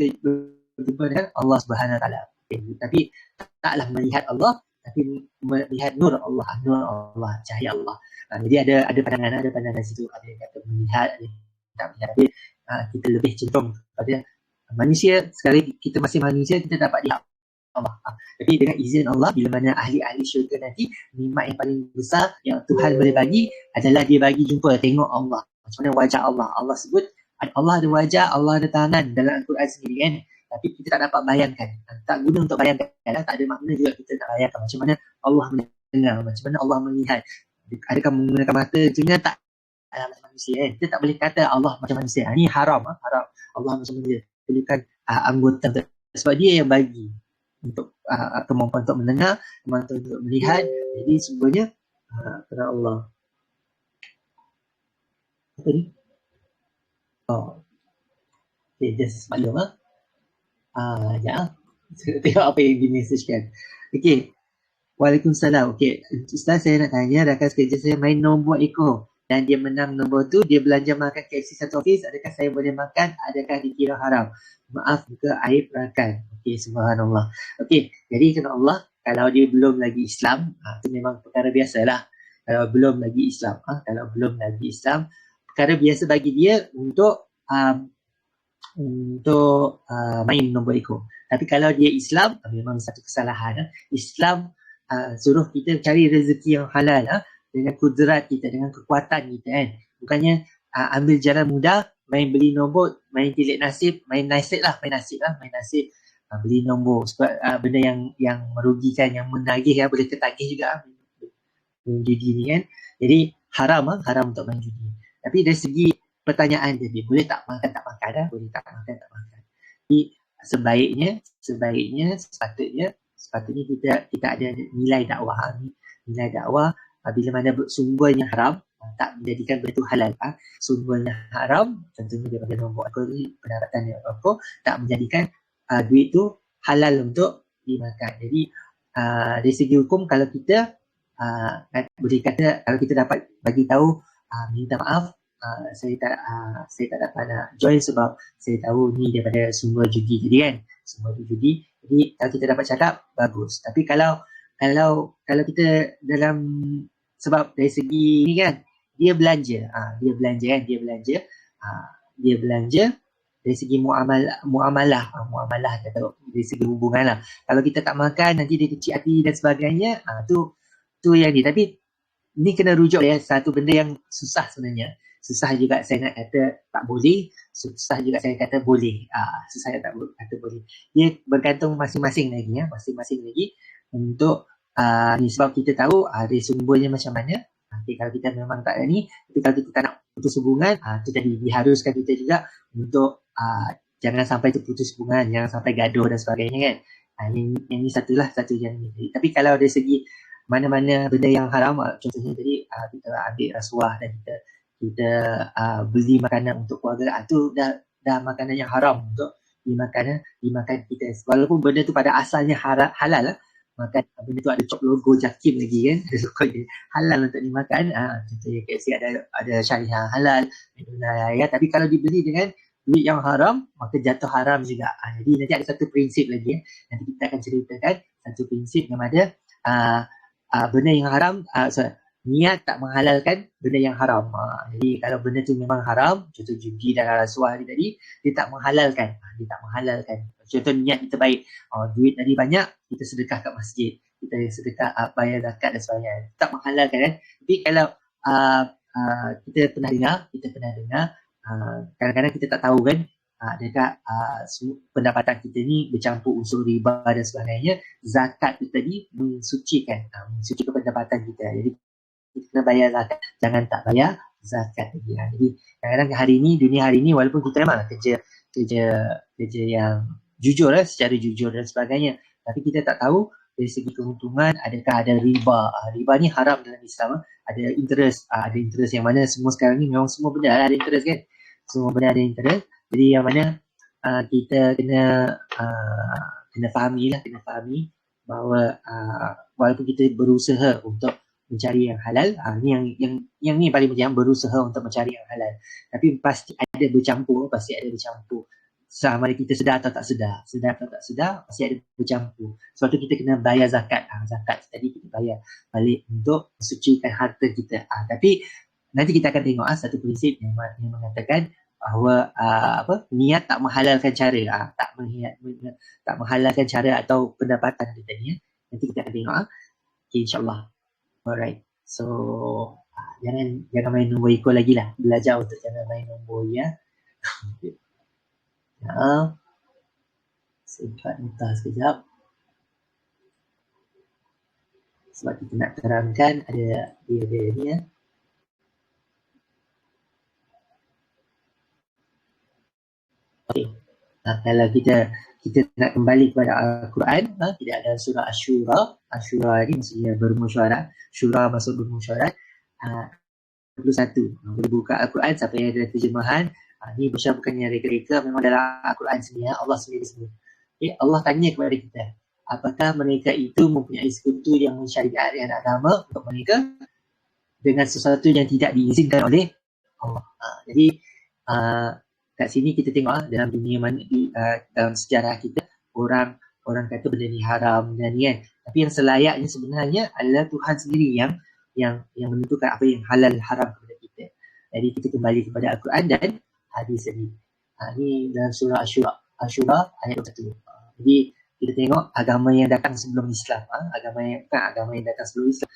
berjumpa dengan Allah Subhanahu Wa Taala. Tapi taklah melihat Allah, tapi melihat nur Allah, cahaya Allah. Jadi ada pandangan situ, ada yang kata melihat, ada yang tak melihat. Tapi kita lebih cenderung pada manusia. Sekali kita masih manusia, kita dapat lihat Allah. Tapi dengan izin Allah, bila mana ahli-ahli syurga nanti, nikmat yang paling besar yang Tuhan boleh bagi adalah dia bagi jumpa, tengok Allah. Macam mana wajah Allah. Allah sebut Allah ada wajah, Allah ada tangan dalam Al-Quran sendiri kan. Tapi kita tak dapat bayangkan. Tak guna untuk bayangkan. Tak ada makna juga kita nak bayangkan macam mana Allah mendengar, macam mana Allah melihat. Adakah menggunakan mata, telinga? Tak. Macam manusia kan. Kita tak boleh kata Allah macam manusia. Ini haram. Allah macam manusia. Perlukan anggota. Sebab dia yang bagi. kemampuan untuk mendengar, kemampuan untuk melihat. Jadi semuanya kepada Allah. Apa ni? Oh, okay, just maklum ya. Tengok apa yang dimesejkan. Okey. Waalaikumsalam. Okey, Ustaz, saya nak tanya, rakan sekerja saya main nombor ekor dan dia menang nombor tu, dia belanja makan KFC satu office, adakah saya boleh makan? Adakah dikira haram? Maaf jika aib rakan. Okey, subhanallah. Okey, jadi kena Allah, kalau dia belum lagi Islam, itu memang perkara biasalah. Kalau belum lagi Islam, perkara biasa bagi dia untuk main nombor ekor. Tapi kalau dia Islam, memang satu kesalahan. Islam suruh kita cari rezeki yang halal dengan kudrat kita, dengan kekuatan kita kan. Bukannya ambil jalan mudah, main beli nombor, main tilik nasib, main nasib. Beli nombor sebab benda yang merugikan, yang menagih boleh tertagih juga judi ni kan. Jadi haram untuk main judi. Tapi dari segi pertanyaan tadi, boleh tak makan tak makan boleh tak makan tak makan. Jadi sebaiknya sepatutnya kita ada nilai dakwah. Nilai dakwah bila mana sumbernya haram, tak menjadikan benda itu halal. Sumbernya haram, contohnya daripada nombor ekor ni, pendapatan dia ekor, tak menjadikan duit tu halal untuk dimakan. Jadi dari segi hukum, kalau kita boleh kata, kalau kita dapat bagi tahu, minta maaf, saya tak dapat nak join sebab saya tahu ni daripada sumber judi jadi kan, sumber judi. Jadi kalau kita dapat cakap, bagus. Tapi kalau kita dalam, sebab dari segi ni kan, dia belanja dari segi muamalah atau dari segi hubungan lah. Kalau kita tak makan, nanti dia kecil hati dan sebagainya, tu yang ni. Tapi ni kena rujuk satu benda yang susah sebenarnya. Susah juga saya nak kata tak boleh, susah juga saya kata boleh. Susah tak kata boleh. Dia bergantung masing-masing lagi untuk ni, sebab kita tahu dari sumbernya macam mana. Nanti kalau kita memang tak ada ni, tapi kalau kita tak nak putus hubungan, tu tadi diharuskan kita juga untuk jangan sampai terputus hubungan, jangan sampai gaduh dan sebagainya kan. Yang ni satu yang ni. Tapi kalau dari segi mana-mana benda yang haram, contohnya tadi kita ambil rasuah dan kita beli makanan untuk keluarga, tu dah makanan yang haram untuk dimakan kita. Walaupun benda tu pada asalnya halal makan, benda tu ada cop logo JAKIM lagi kan, ada logo halal untuk dimakan. Contohnya KFC ada syariah halal, ya. Tapi kalau dibeli dengan duit yang haram, maka jatuh haram juga. Jadi nanti ada satu prinsip lagi nanti kita akan ceritakan satu prinsip yang ada benda yang haram, niat tak menghalalkan benda yang haram. Jadi kalau benda tu memang haram, contoh judi dan rasuah tadi, dia tak menghalalkan. Contoh niat kita baik, duit tadi banyak, kita sedekah kat masjid, kita sedekah bayar zakat dan sebagainya, tak menghalalkan kan. Tapi kalau kita pernah dengar kadang-kadang kita tak tahu kan, adakah pendapatan kita ni bercampur unsur riba dan sebagainya. Zakat tu tadi mensucikan pendapatan kita. Jadi kita kena bayar zakat, jangan tak bayar zakat lagi. Jadi kadang-kadang dunia hari ni walaupun kita memang kerja yang jujur secara jujur dan sebagainya, tapi kita tak tahu dari segi keuntungan, adakah ada riba. Riba ni haram dalam Islam. Ada interest yang mana semua sekarang ni memang semua benda ada interest kan. Semua benda ada interest. Jadi yang mana kita kena fahami bahawa walaupun kita berusaha untuk mencari yang halal, yang ni paling penting, berusaha untuk mencari yang halal, tapi pasti ada bercampur. Sama ada kita sedar atau tak sedar, pasti ada bercampur. Sebab tu kita kena bayar zakat. Zakat tadi kita bayar balik untuk mensucikan harta kita. Tapi nanti kita akan tengok satu prinsip yang mengatakan bahawa niat tak menghalalkan cara, tak menghalalkan cara atau pendapatan kita ni. Nanti kita akan tengok. Okay, insyaAllah. Alright, so jangan main nombor ekor lagi lah. Belajar untuk jangan main nombor ya. Sempat muntah sekejap. Sebab kita nak terangkan ada dia ni ya. Okay. Kalau kita nak kembali kepada Al-Quran, tidak ada surah Asyura ni maksudnya bermusyawarah, syura maksud bermusyawarah. 21 boleh buka Al-Quran siapa yang ada terjemahan. Ni Bashar bukannya reka-reka, memang dalam Al-Quran sendiri, Allah sendiri sebut. Allah tanya kepada kita, apakah mereka itu mempunyai sekutu yang mensyariatkan agama untuk mereka dengan sesuatu yang tidak diizinkan oleh Allah. Jadi kat sini kita tengok dalam dunia dalam sejarah kita, orang kata benda ni haram dan ni kan, tapi yang selayaknya sebenarnya adalah Tuhan sendiri yang menentukan apa yang halal haram kepada kita. Jadi kita kembali kepada Al-Quran dan hadis ini. Ni dalam surah Asyura ayat 21. Jadi kita tengok agama yang datang sebelum Islam, agama yang datang sebelum Islam,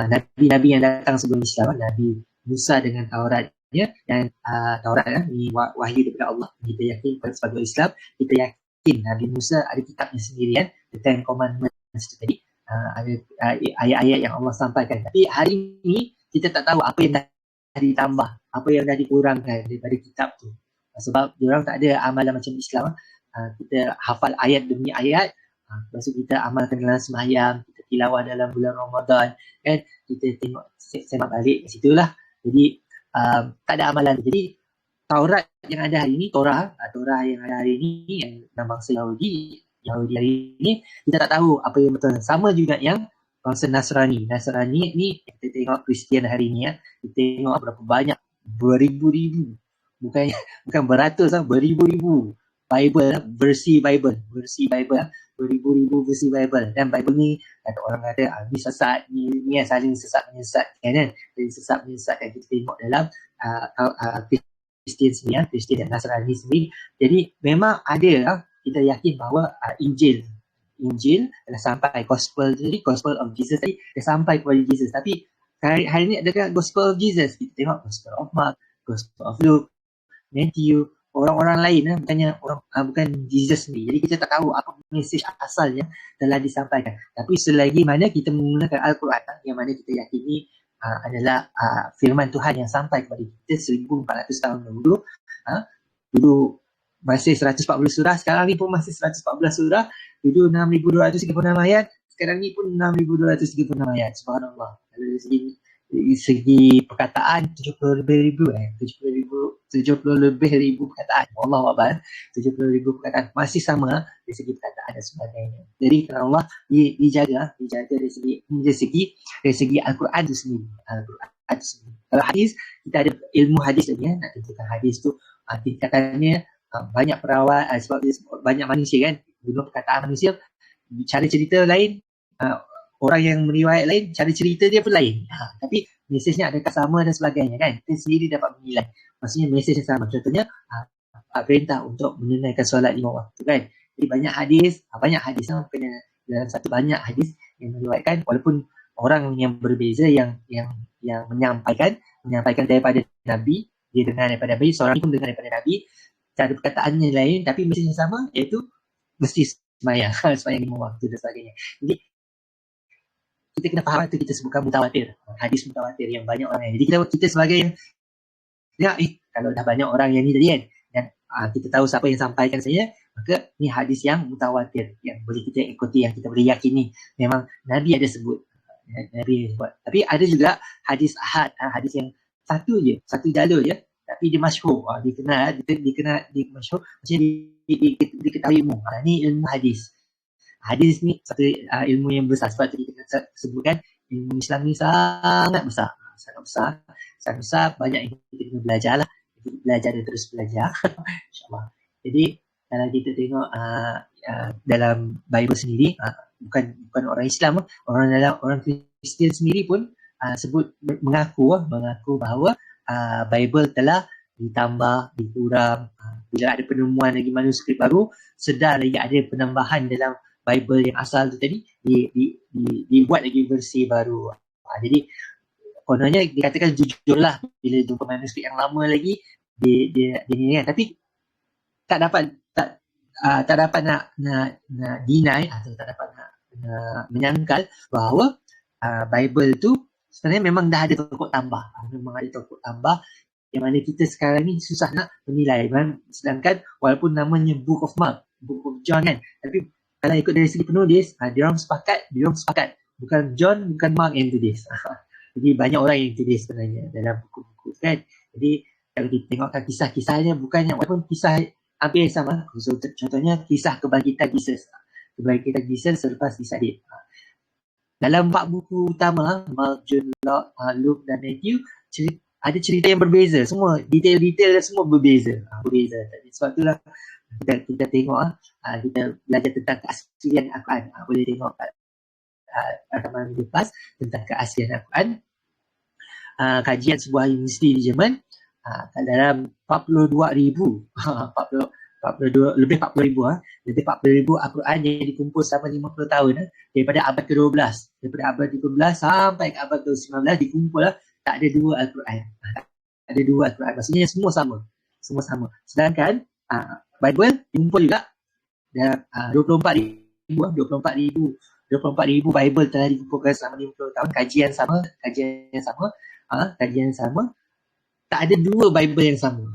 nabi-nabi yang datang sebelum Islam, Nabi Musa dengan Tauratnya, dan Taurat ni wahyu daripada Allah. Kita yakin sebagai Islam, kita yakin Nabi Musa ada kitabnya sendirian, the Ten Commandments itu tadi, ada ayat-ayat yang Allah sampaikan. Tapi hari ini kita tak tahu apa yang dah ditambah, apa yang dah dikurangkan daripada kitab tu. Sebab diorang tak ada amalan macam Islam. Kita hafal ayat demi ayat, lepas tu kita amalkan dalam sembahyang, kita tilawah dalam bulan Ramadan, kan? Kita tengok semak balik kat situlah. Jadi tak ada amalan. Jadi Taurat yang ada hari ini, Torah yang ada hari ini, yang dalam bangsa Yahudi hari ini, kita tak tahu apa yang betul. Sama juga yang bangsa Nasrani ni, kita tengok Kristian hari ini, kita tengok berapa banyak, beribu-ribu, bukan beratus, beribu-ribu versi Bible, beribu-ribu versi Bible. Dan Bible ni orang kata ni sesat, ni saling sesat menyesatkan, kan? Jadi sesat menyesatkan. Kita tengok dalam Kristian sendiri, Kristian dan Nasrani sendiri. Jadi memang ada, kita yakin bahawa Injil dah sampai, Gospel of Jesus tadi dah sampai kepada Jesus. Tapi hari ni adakah Gospel of Jesus? Kita tengok Gospel of Mark, Gospel of Luke, Matthew, orang-orang lain, bukan Jesus ni. Jadi kita tak tahu apa mesej asalnya telah disampaikan. Tapi selagi mana kita menggunakan Al-Quran, yang mana kita yakini adalah firman Tuhan yang sampai kepada kita 1400 tahun dahulu. Dulu masih 140 surah, sekarang ni pun masih 114 surah. Dulu 6236 ayat, sekarang ni pun 6236 ayat. Subhanallah. Dari segi perkataan 70 lebih ribu perkataan. Wallahualam, 70 ribu perkataan masih sama dari segi perkataan dan sebagainya. Jadi kerana Allah dijaga dari segi Al-Quran itu sendiri. Kalau hadis, kita ada ilmu hadis lagi, nak tentukan hadis tu tingkatannya banyak perawat, sebab banyak manusia, kan, guna perkataan manusia, cara cerita lain, orang yang meriwayat lain, cara cerita dia pun lain. Tapi mesejnya adakah sama dan sebagainya, kan? Kita sendiri dapat menilai. Maksudnya mesej yang sama. Contohnya perintah untuk menunaikan solat 5 waktu, kan? Jadi banyak hadis kena dalam satu banyak hadis yang meriwayatkan, walaupun orang yang berbeza yang menyampaikan daripada Nabi, dia dengar daripada Nabi, seorang pun dengar daripada Nabi, cara perkataannya lain, tapi mesej yang sama, iaitu mesti sembahyang 5 waktu dan sebagainya. Jadi kita kena faham itu, kita sebutkan mutawatir, hadis mutawatir yang banyak orang. Jadi kita sebagai yang kalau dah banyak orang yang ni tadi, kan, dan kita tahu siapa yang sampaikan saya, maka ni hadis yang mutawatir yang boleh kita ikuti, yang kita boleh yakini memang Nabi ada sebut, Nabi buat. Tapi ada juga hadis ahad, hadis yang satu jalur je, tapi dia masyhur, dikenal masyhur, macam diketahui umum. Ni ilmu hadis. Hadis ni satu ilmu yang besar, sebab tadi kita sebutkan ilmu Islam ni sangat besar, banyak yang kita kena belajar lah. Belajar dan terus belajar, insyaAllah. Jadi kalau kita tengok dalam Bible sendiri, bukan orang Islam, orang Kristian sendiri pun mengaku bahawa Bible telah ditambah, dikurang. Bila ada penemuan lagi manuskrip baru, sedar lagi ada penambahan dalam Bible yang asal tu tadi, dibuat lagi versi baru. Jadi kononnya dikatakan jujurlah bila jumpa manuskrip yang lama lagi, dia ni, kan. Tapi tak dapat nak deny, atau tak dapat nak menyangkal bahawa Bible tu sebenarnya memang dah ada tokoh tambah. Yang mana kita sekarang ni susah nak menilai. Sedangkan walaupun namanya Book of Mark, Book of John kan, tapi kalau ikut dari segi penulis, dia orang sepakat bukan John, bukan Mark yang tulis. Jadi banyak orang yang tulis sebenarnya dalam buku-buku kan. Jadi kalau kita tengokkan kisah-kisahnya, bukannya walaupun kisah hampir sama. Contohnya kisah kebangkitan Jesus. Kebangkitan Jesus selepas disalib. Dalam 4 buku utama, Mark, John, Luke dan Matthew, ada cerita yang berbeza. Semua detail-detail semua berbeza. Jadi sebab itulah kita tengok, kita belajar tentang keaslian Al-Quran. Boleh tengok rakaman lepas tentang keaslian Al-Quran. Kajian sebuah universiti di Jerman, dalam 42,000 lebih 40,000 Al-Quran yang dikumpul selama 50 tahun daripada abad ke-12, daripada abad ke-12 sampai ke abad ke-19 dikumpul, tak ada 2 Al-Quran. Ada 2 Al-Quran. Maksudnya semua sama. Sedangkan Bible dikumpul juga 24,000 Bible telah dikumpulkan selama 50 tahun. Kajian sama. Tak ada 2 Bible yang sama.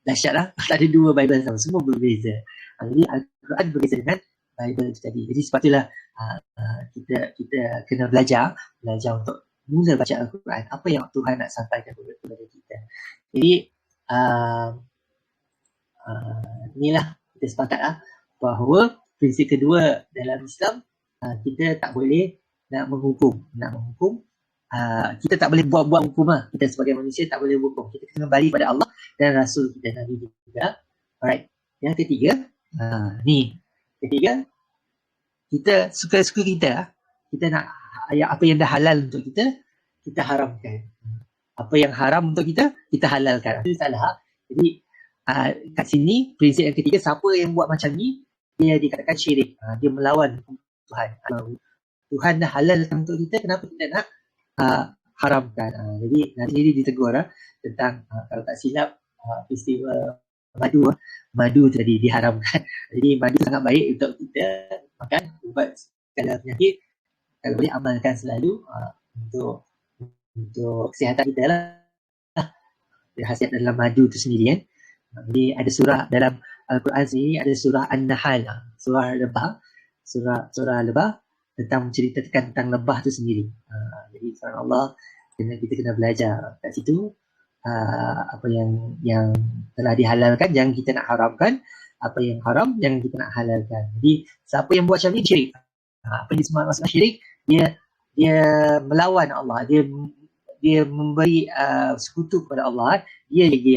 Dahsyatlah, tak ada 2 Bible yang sama. Semua berbeza. Jadi Al-Quran berbeza dengan Bible tadi. Jadi sebab itulah kita kena belajar untuk mula baca Al-Quran. Apa yang Tuhan nak sampaikan kepada kita. Jadi inilah kita sepakatlah bahawa prinsip kedua dalam Islam, kita tak boleh nak menghukum. Kita tak boleh buat hukum lah. Kita sebagai manusia tak boleh hukum. Kita kena kembali pada Allah dan Rasul kita, Nabi juga. Alright. Yang ketiga, kita suka-suka kita nak apa yang dah halal untuk kita haramkan. Apa yang haram untuk kita halalkan. Itu salah. Jadi kat sini prinsip yang ketiga, siapa yang buat macam ni, dia dikatakan syirik. Dia melawan Tuhan. Tuhan dah halalkan untuk kita, kenapa kita nak haramkan? Jadi nanti sendiri ditegur tentang kalau tak silap festival madu tadi diharamkan. Jadi madu sangat baik untuk kita makan, ubat segala penyakit. Kalau boleh amalkan selalu untuk kesihatan kita lah. Khasiat dalam madu tu sendiri kan. Jadi ada surah dalam Al-Quran sendiri, ada surah An-Nahl, surah lebah tentang menceritakan tentang lebah tu sendiri. Jadi subhanallah, kita kena belajar kat situ apa yang telah dihalalkan, jangan kita nak haramkan. Apa yang haram, jangan kita nak halalkan. Jadi siapa yang buat macam ni syirik. Apa yang disebut maksud syirik, dia melawan Allah, dia memberi sekutu kepada Allah. Dia lagi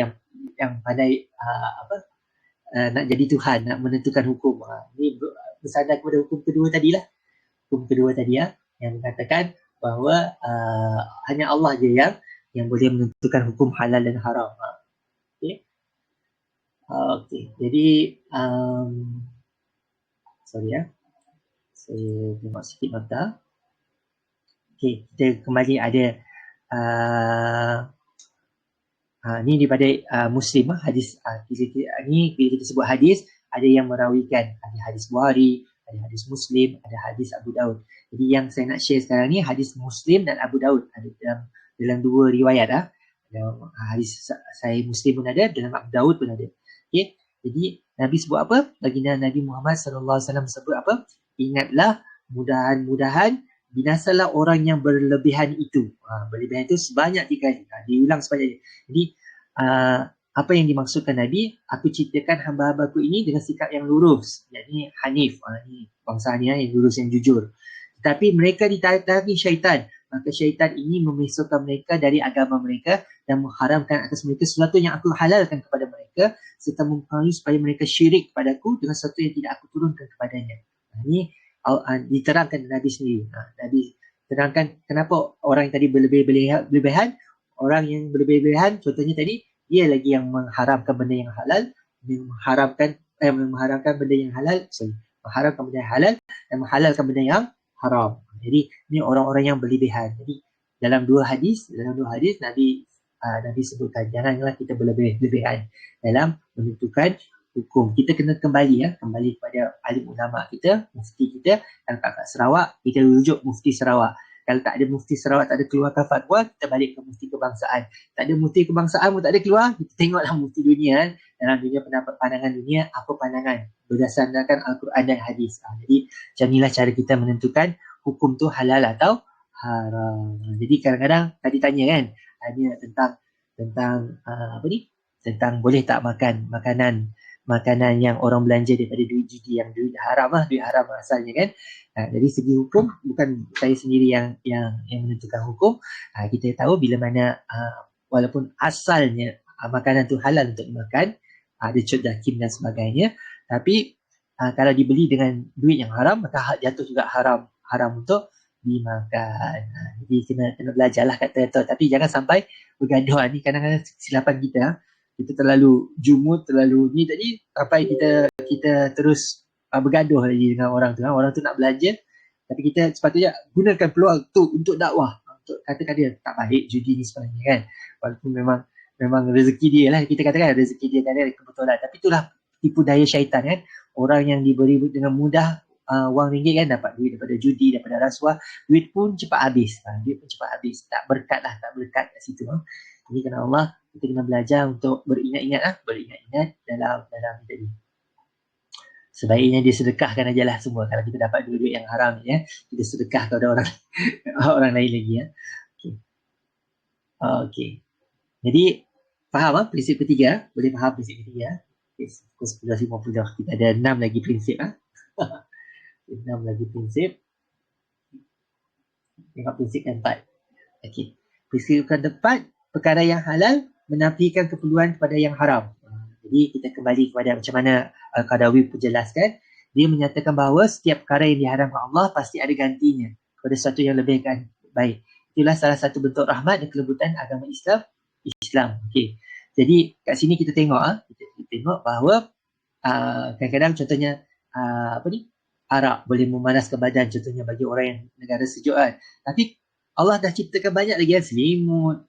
yang pandai nak jadi Tuhan, nak menentukan hukum. Ini bersandar kepada hukum kedua tadi yang mengatakan bahawa hanya Allah je yang boleh menentukan hukum halal dan haram. Okey. Jadi saya tengok sikit nota. Okey, kita kembali ada ni daripada Muslim, hadis. Ni bila kita sebut hadis, ada yang merawikan, ada hadis Bukhari, ada hadis Muslim, ada hadis Abu Daud. Jadi yang saya nak share sekarang ni hadis Muslim dan Abu Daud. Ada dalam 2 riwayat. Dalam hadis saya Muslim pun ada, dalam Abu Daud pun ada. Okay. Jadi Nabi sebut apa? Baginda Nabi Muhammad SAW sebut apa? Ingatlah, mudahan-mudahan binasalah orang yang berlebihan itu. Berlebihan itu sebanyak 3 kali. Diulang sebanyak. Jadi apa yang dimaksudkan Nabi? Aku ciptakan hamba-hambaku ini dengan sikap yang lurus. Yakni Hanif. Ini bangsa ni yang lurus, yang jujur. Tetapi mereka ditarik syaitan. Maka syaitan ini memisahkan mereka dari agama mereka dan mengharamkan atas mereka sesuatu yang aku halalkan kepada mereka, serta mempengaruhi supaya mereka syirik kepadaku dengan sesuatu yang tidak aku turunkan kepadanya. Ini diterangkan Nabi sendiri. Nabi terangkan kenapa orang yang tadi berlebihan. Orang yang berlebihan, contohnya tadi, dia lagi yang mengharamkan benda yang halal, mengharamkan benda yang halal, mengharamkan benda yang halal dan menghalalkan benda yang haram. Jadi ini orang-orang yang berlebihan. Jadi dalam dua hadis Nabi sebutkan janganlah kita berlebihan dalam menentukan hukum. Kita kena kembali kepada alim ulama kita, mufti kita. Kalau kat Sarawak kita rujuk mufti Sarawak. Kalau tak ada mufti Sarawak, tak ada keluarkan fatwa, kita balik ke mufti kebangsaan. Tak ada mufti kebangsaan pun tak ada keluar, kita tengoklah mufti dunia. Dalam dunia pendapat pandangan dunia, apa pandangan berdasarkan Al-Quran dan hadis. Jadi macam inilah cara kita menentukan hukum tu halal atau haram. Jadi kadang-kadang tadi tanya kan, tanya tentang apa ni? Tentang boleh tak makan makanan yang orang belanja daripada duit judi, yang duit haram duit haram asalnya kan. Dari segi hukum, bukan saya sendiri yang menentukan hukum. Kita tahu bila mana walaupun asalnya makanan tu halal untuk dimakan, ada cud dakim dan sebagainya, tapi kalau dibeli dengan duit yang haram, maka jatuh juga haram untuk dimakan. Jadi kena belajarlah kata-kata, tapi jangan sampai bergaduh. Ni kadang-kadang silapan kita. Kita terlalu jumud, terlalu ni tadi, sampai kita terus bergaduh lagi dengan orang tu. Orang tu nak belanja, tapi kita sepatutnya gunakan peluang tu untuk dakwah, untuk katakan dia tak baik judi ni sebenarnya kan. Walaupun memang rezeki dia lah, kita katakan rezeki dia kan, ada kebetulan, tapi itulah tipu daya syaitan kan. Orang yang diberi dengan mudah wang ringgit kan, dapat duit daripada judi, daripada rasuah, duit pun cepat habis. Tak berkat kat situ. Jadi kerana Allah, kita kena belajar untuk beringat-ingat dalam tadi. Sebaiknya disedekahkan aja lah semua. Kalau kita dapat duit yang haram ni, kita sedekah kepada orang lain lagi. Okey. Jadi faham prinsip ketiga? Boleh faham prinsip ketiga? Pukul 11.50. Kita ada 6 lagi prinsip. 6 lagi prinsip. Tengok prinsip keempat. Okey. Prinsip keempat, perkara yang halal menafikan keperluan kepada yang haram. Jadi kita kembali kepada macam mana Al-Qadawi pun jelaskan. Dia menyatakan bahawa setiap perkara yang diharamkan Allah pasti ada gantinya kepada sesuatu yang lebih baik. Itulah salah satu bentuk rahmat dan kelembutan agama Islam. Okey. Jadi kat sini kita tengok kita tengok bahawa kadang-kadang contohnya arak boleh memanaskan badan, contohnya bagi orang yang negara sejuk kan. Tapi Allah dah ciptakan banyak lagi selimut,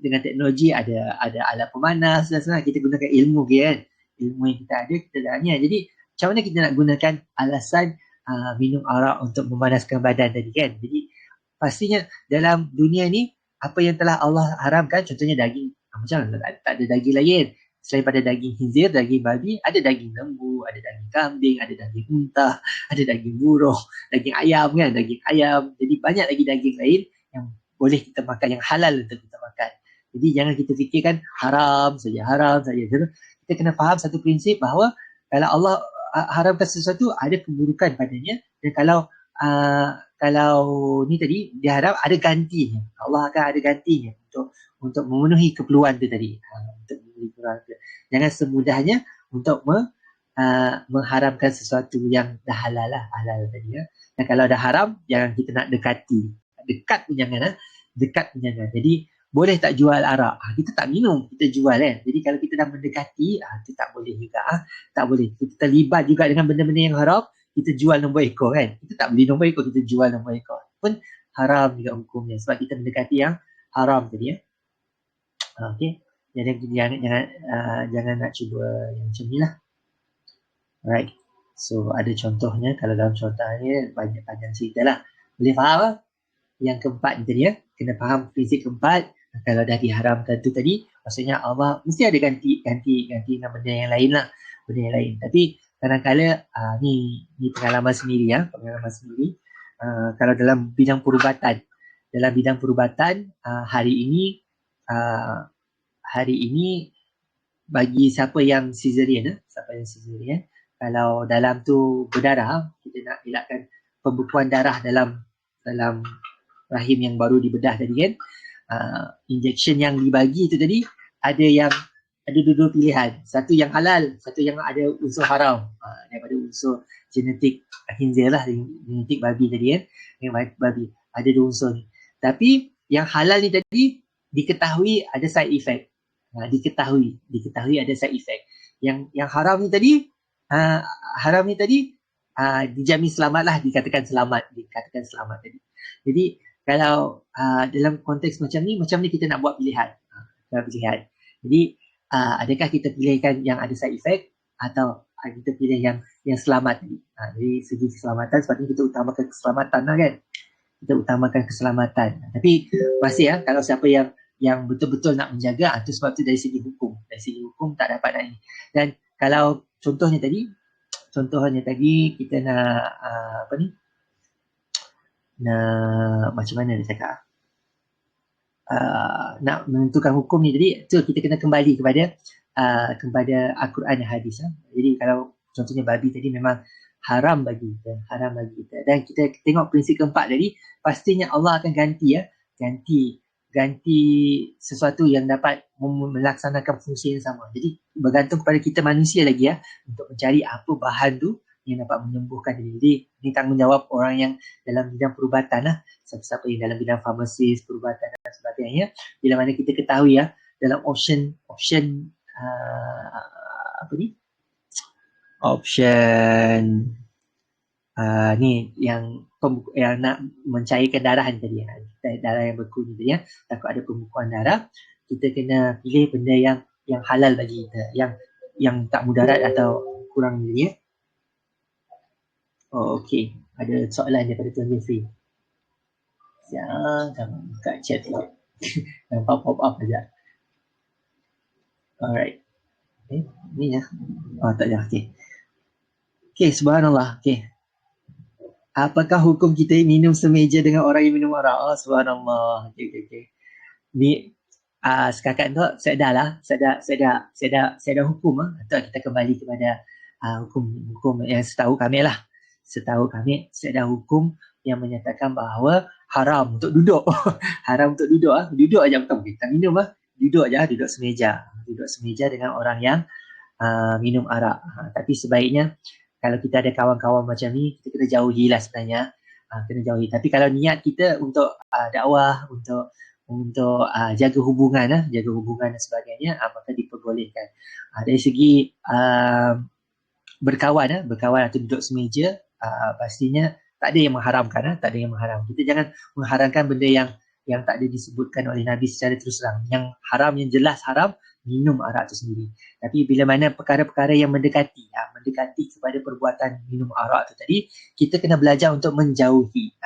dengan teknologi ada alat pemanas dan sebagainya. Kita gunakan ilmu kan. Ilmu yang kita ada, kita dah ni. Jadi macam mana kita nak gunakan alasan minum arak untuk memanaskan badan tadi kan. Jadi pastinya dalam dunia ni, apa yang telah Allah haramkan, contohnya daging, macam tak ada daging lain selain pada daging khinzir, daging babi, ada daging lembu, ada daging kambing, ada daging unta, ada daging burung, daging ayam kan, daging ayam. Jadi banyak lagi daging lain yang boleh kita makan, yang halal untuk kita makan. Jadi jangan kita fikirkan haram saja. Kita kena faham satu prinsip bahawa kalau Allah haramkan sesuatu, ada keburukan padanya, dan kalau ni tadi diharap ada gantinya. Allah akan ada gantinya untuk memenuhi keperluan tu tadi. Untuk memenuhi keperluan tu. Jangan semudahnya untuk mengharamkan sesuatu yang dah halal tadi. Dan kalau dah haram, jangan kita nak dekati. Dekat pun jangan. Jadi boleh tak jual arak? Kita tak minum, kita jual kan. Jadi kalau kita dah mendekati, itu tak boleh juga. Tak boleh. Kita terlibat juga dengan benda-benda yang haram, kita jual nombor ekor kan. Kita tak beli nombor ekor, kita jual nombor ekor. Pun haram juga hukumnya sebab kita mendekati yang haram tadi. Okey. Jangan nak cuba yang macam ni lah. Alright. So ada contohnya, kalau dalam contohnya banyak panjang cerita lah. Boleh faham yang keempat ni tadi kena faham prinsip keempat. Kalau dah diharamkan tu tadi, maksudnya Allah mesti ada ganti dengan benda yang lain lah. Benda yang lain. Tapi kadang-kadang ni pengalaman sendiri kalau dalam bidang perubatan, hari ini bagi siapa yang cesarean, kalau dalam tu berdarah, kita nak elakkan pembekuan darah dalam rahim yang baru dibedah tadi kan. Injection yang dibagi tu tadi ada dua pilihan. Satu yang halal, satu yang ada unsur haram. Daripada unsur genetik khinzir lah, genetik babi tadi kan. Yang babi. Ada dua unsur ni. Tapi yang halal ni tadi diketahui ada side effect. Diketahui ada side effect. Yang haram ni tadi dijamin selamat lah, dikatakan selamat tadi. Jadi kalau dalam konteks macam ni kita nak buat pilihan. Jadi adakah kita pilihkan yang ada side effect atau kita pilih yang selamat tadi. Jadi segi keselamatan, sebab ni kita utamakan keselamatan lah kan. kita utamakan keselamatan. Tapi masih kalau siapa yang betul-betul nak menjaga, itu sebab tu dari segi hukum. Dari segi hukum tak dapat nak ni. Dan kalau contohnya tadi kita nak nak macam mana dia cakap? Nak menentukan hukum ni tadi, tu kita kena kembali kepada Al-Quran dan hadis. Jadi kalau contohnya babi tadi memang haram bagi kita. Dan kita tengok prinsip keempat tadi, pastinya Allah akan ganti sesuatu yang dapat melaksanakan fungsi yang sama. Jadi bergantung kepada kita manusia lagi untuk mencari apa bahan tu yang dapat menyembuhkan diri. Jadi ini tanggungjawab orang yang dalam bidang perubatan siapa-siapa yang dalam bidang farmasis, perubatan dan sebagainya. Bila mana kita ketahui dalam option ni yang nak mencairkan darah ni tadi, darah yang berkuning tadi, takut ada pembekuan darah, kita kena pilih benda yang halal bagi kita, yang tak mudarat atau kurang ni. Okey, ada soalan daripada Tuan Jeffrey. Jangan buka chat pula. Nampak pop up saja. Alright. Ni tak ada. Okey, subhanallah. Okey. Apakah hukum kita minum semeja dengan orang yang minum arak? Subhanallah. Okey. Ni setakat tu saya dah hukum kita kembali kepada hukum yang setahu kami Setahu kami saya dah hukum yang menyatakan bahawa haram untuk duduk. Haram untuk duduk. Duduk aja bukan kita minum Duduk semeja dengan orang yang minum arak. Tapi sebaiknya kalau kita ada kawan-kawan macam ni, kita kena jauhilah sebenarnya. Kena jauhi. Tapi kalau niat kita untuk dakwah, untuk jaga hubungan dan sebagainya, maka diperbolehkan. Dari segi berkawan atau duduk semeja, pastinya tak ada yang mengharamkan. Kita jangan mengharamkan benda yang tak ada disebutkan oleh Nabi secara terus terang. Yang haram, yang jelas haram, minum arak itu sendiri. Tapi bila mana perkara-perkara yang mendekati kepada perbuatan minum arak itu tadi, kita kena belajar untuk menjauhi.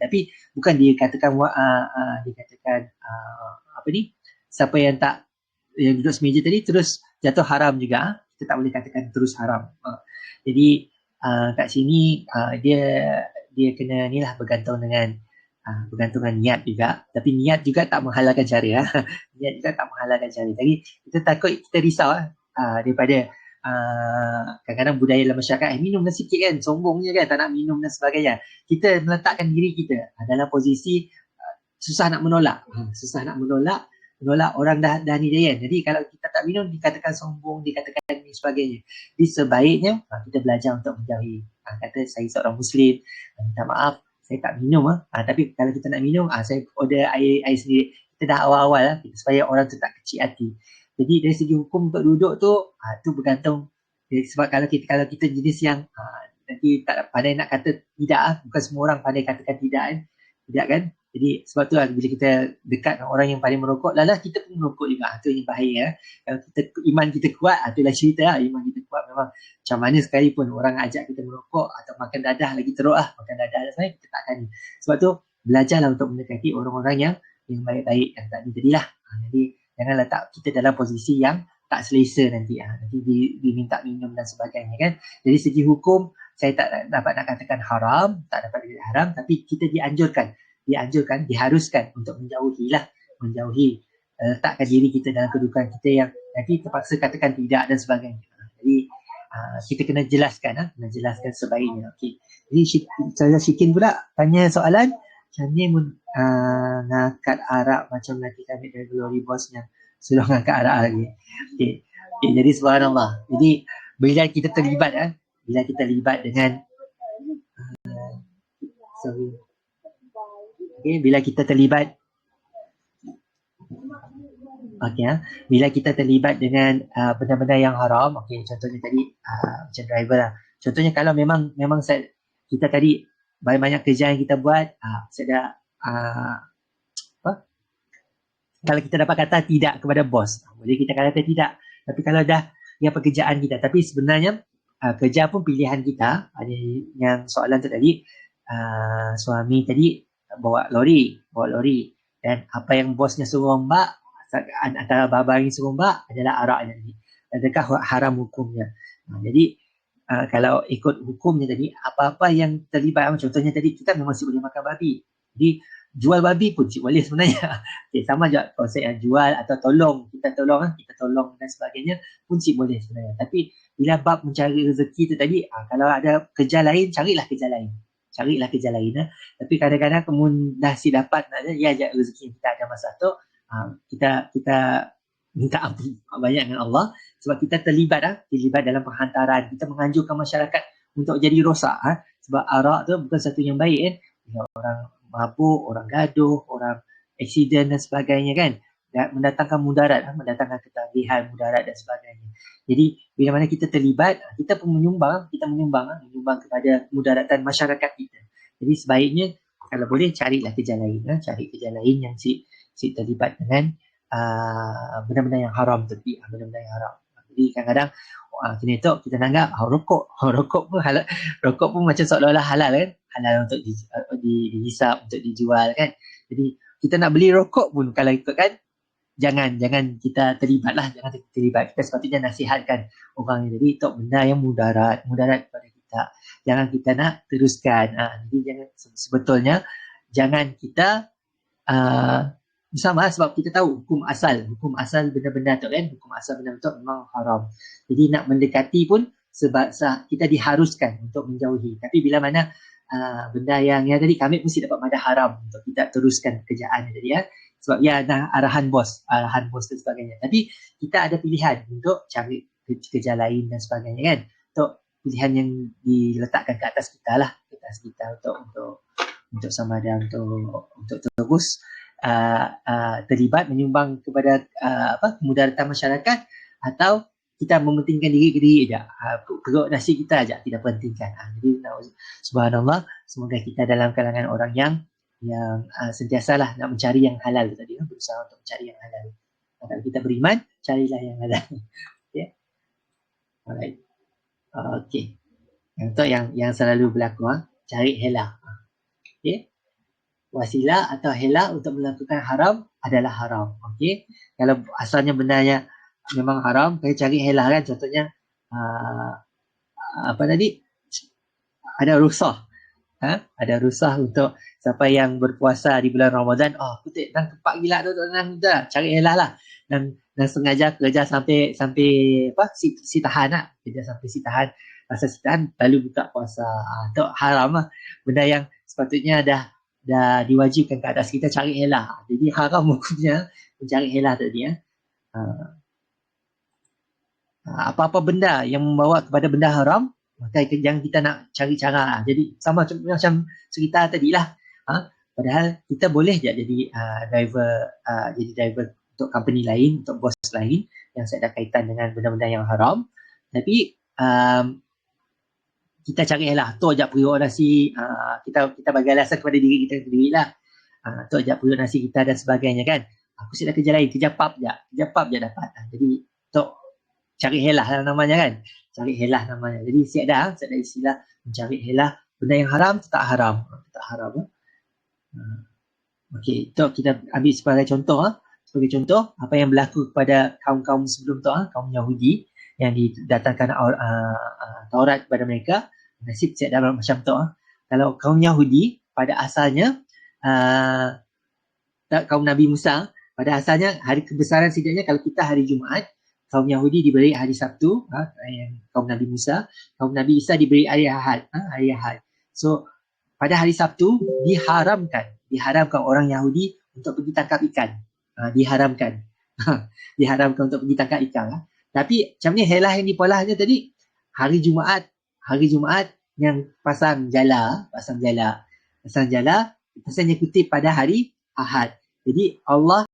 Tapi bukan dikatakan siapa yang duduk semeja tadi terus jatuh haram juga. Kita tak boleh katakan terus haram. Jadi kat sini dia kena bergantung dengan niat juga. Tapi niat juga tak menghalalkan cara. Jadi kita takut, kita risau daripada kadang-kadang budaya dalam masyarakat minumlah sikit kan, sombong je kan, tak nak minum dan sebagainya. Kita meletakkan diri kita dalam posisi susah nak menolak orang dah ni dia kan. Jadi kalau kita tak minum, dikatakan sombong, dikatakan ni sebagainya. Jadi sebaiknya kita belajar untuk menjauhi. Kata saya seorang Muslim, minta maaf saya tak minum tapi kalau kita nak minum, saya order air sendiri. Kita dah awal-awal supaya orang tu tak kecil hati. Jadi dari segi hukum untuk duduk tu bergantung. Sebab kalau kita jenis yang nanti tak pandai nak kata tidak, bukan semua orang pandai katakan tidak kan. Jadi sebab tu bila kita dekat dengan orang yang paling merokok, kita pun merokok juga. Itu yang bahaya. Kalau iman kita kuat, itulah cerita. Iman kita kuat memang macam mana sekalipun orang ajak kita merokok atau makan dadah lagi teruk makan dadah dan sebagainya, kita takkan. Sebab tu belajarlah untuk mendekati orang-orang yang baik-baik yang tadi jadilah. Jadi jangan letak kita dalam posisi yang tak selesa nanti. Nanti diminta minum dan sebagainya kan. Jadi segi hukum saya tak dapat nak katakan haram, tapi kita diharuskan untuk menjauhi, letakkan diri kita dalam kedudukan kita yang nanti terpaksa katakan tidak dan sebagainya. Jadi kita kena jelaskan sebaiknya. Okey. Jadi saya Syikin pula tanya soalan, macam ni ngangkat arak macam nanti kami dari Glory Boss yang sudah ngangkat arak lagi. Okey. Jadi subhanallah. Jadi bila kita terlibat dengan bila kita terlibat bila kita terlibat dengan benda-benda yang haram, contohnya tadi macam driver contohnya kalau memang kita tadi banyak kerja yang kita buat, saya dah kalau kita dapat kata tidak kepada bos, boleh kita kata tidak. Tapi kalau dah yang pekerjaan kita, tapi sebenarnya kerja pun pilihan kita. Ada yang soalan tu tadi, suami tadi bawa lori dan apa yang bosnya suruh mbak, antara baba yang suruh mbak adalah arak tadi. Adakah haram hukumnya? Jadi kalau ikut hukumnya tadi, apa-apa yang terlibat, contohnya tadi kita memang masih boleh makan babi. Jadi jual babi pun cik boleh sebenarnya. Okay, sama juga konsep yang jual atau tolong, kita tolong dan sebagainya pun cik boleh sebenarnya. Tapi bila bab mencari rezeki tu tadi, kalau ada kerja lain, carilah kerja lain. Tapi kadang-kadang dah si dapat ya aja rezeki kita ada masa tu, kita minta ampun banyak dengan Allah sebab kita terlibat dalam penghantaran. Kita menganjurkan masyarakat untuk jadi rosak sebab arak tu bukan satu yang baik kan. Orang mabuk, orang gaduh, orang aksiden dan sebagainya kan, dan mendatangkan mudarat, mendatangkan ketagihan, mudarat dan sebagainya. Jadi bila mana kita terlibat, kita pun menyumbang kepada mudaratan masyarakat kita. Jadi sebaiknya kalau boleh carilah kerja lain, cari kerja lain yang si terlibat dengan benda-benda yang haram tadi, benda-benda yang haram. Jadi kadang-kadang kita nanggap rokok pun halal, rokok pun macam seolah-olah halal kan, halal untuk dihisap, untuk dijual kan. Jadi kita nak beli rokok pun kalau ikutkan, jangan kita terlibat. Kita sepatutnya nasihatkan orang ni. Jadi itu benda yang mudarat kepada kita. Jangan kita nak teruskan. Jadi jangan, sebetulnya jangan kita sama, sebab kita tahu hukum asal benda-benda tu kan, hukum asal benda tu memang haram. Jadi nak mendekati pun sebab kita diharuskan untuk menjauhi. Tapi bila mana benda yang tadi, kami mesti dapat madah haram untuk tidak teruskan kerjaan tadi sebab dah arahan bos dan sebagainya. Tapi kita ada pilihan untuk cari kerja lain dan sebagainya kan. Untuk pilihan yang diletakkan ke atas kita untuk sama ada untuk terus terlibat menyumbang kepada kemudaratan masyarakat, atau kita mementingkan diri aja, perut nasi kita aja kita pentingkan. Jadi subhanallah, semoga kita dalam kalangan orang yang sentiasalah nak mencari yang halal tadi, berusaha untuk mencari yang halal. Kalau kita beriman, carilah yang halal. Okay. Alright. Okay. Untuk yang selalu berlaku, cari helah. Okay. Wasilah atau helah untuk melakukan haram adalah haram. Okay. Kalau asalnya bendanya memang haram, kita cari helah kan. Contohnya ada rusah. Ada rusah untuk siapa yang berpuasa di bulan Ramadan. Aku tak kepak gila tu, cari helah lah. Dan sengaja kerja sampai si tahan lah. Kerja sampai si tahan. Rasa si tahan lalu buka puasa. Itu haram lah. Benda yang sepatutnya dah diwajibkan ke atas kita, cari helah. Jadi haram hukumnya mencari helah tadi. Apa-apa benda yang membawa kepada benda haram, maka yang kita nak cari cara. Jadi sama macam cerita tadi lah. Padahal kita boleh je jadi driver untuk company lain, untuk bos lain yang ada kaitan dengan benda-benda yang haram. Tapi kita cari lah, tu ajak perut nasi, kita bagi alasan kepada diri kita sendiri lah. Tu ajak perut nasi kita dan sebagainya kan. Aku siap kerja lain, kerja pub je dapat. Jadi tu cari helah namanya kan. Cari helah namanya. Jadi siap ada istilah mencari helah. Benda yang haram tak haram. Okey, itu kita ambil sebagai contoh. Sebagai contoh apa yang berlaku kepada kaum-kaum sebelum tu, kaum Yahudi yang didatangkan Taurat kepada mereka. Nasib siap dalam macam tu. Kalau kaum Yahudi pada asalnya kaum Nabi Musa pada asalnya hari kebesaran setidaknya kalau kita hari Jumaat, kaum Yahudi diberi hari Sabtu, kaum Nabi Musa, kaum Nabi Isa diberi hari Ahad, So pada hari Sabtu diharamkan orang Yahudi untuk pergi tangkap ikan. Diharamkan untuk pergi tangkap ikan. Tapi macam ni helah yang dipolahnya tadi, hari Jumaat yang pasang jala pasangnya kutip pada hari Ahad. Jadi Allah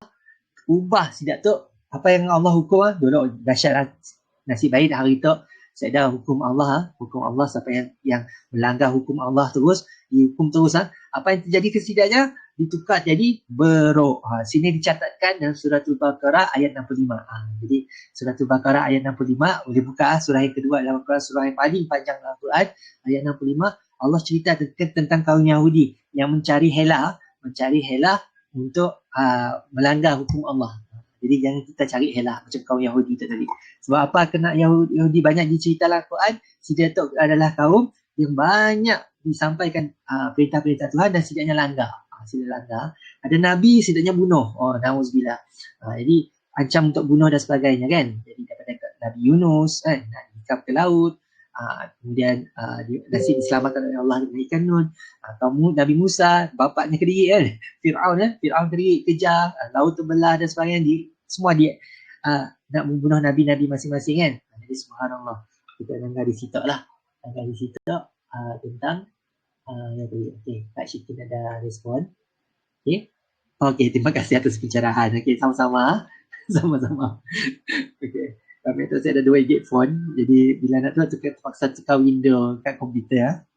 ubah sidak tu apa yang Allah hukum dulu dahsyat nasib baik hari tu saya hukum Allah siapa yang melanggar hukum Allah terus dihukum terus apa yang terjadi kesidaknya ditukar jadi beruk. Sini dicatatkan dalam suratul Baqarah ayat 65. Jadi suratul Baqarah ayat 65 boleh buka surah yang kedua dalam Al-Quran, surah yang paling panjang dalam Al-Quran ayat 65. Allah cerita tentang kaum Yahudi yang mencari helah untuk melanggar hukum Allah. Jadi jangan kita cari helah macam kaum Yahudi tu tadi. Sebab apa kena Yahudi banyak dicerita dalam Quran? Dia tu adalah kaum yang banyak disampaikan perintah-perintah Tuhan dan setidaknya langgar. Ada Nabi setidaknya bunuh. Oh, na'udzubillah. Jadi ancam untuk bunuh dan sebagainya kan. Jadi daripada Nabi Yunus kan, dikap ke laut. Kemudian nasib diselamatkan oleh Allah dari ikan Nun. Kaum Nabi Musa, bapaknya kediri kan. Fir'aun kediri kejar, laut terbelah dan sebagainya. Semua dia nak membunuh Nabi-Nabi masing-masing kan. Jadi subhanallah. Kita dengar di situ lah. Dengar di situ tentang okay, Kak Syikin ada respon. Okay, terima kasih atas pencerahan. Okay, sama-sama. Sama-sama. Okay. Kami tu saya ada 2 gig phone. Jadi bila nak terpaksa tukar window kat komputer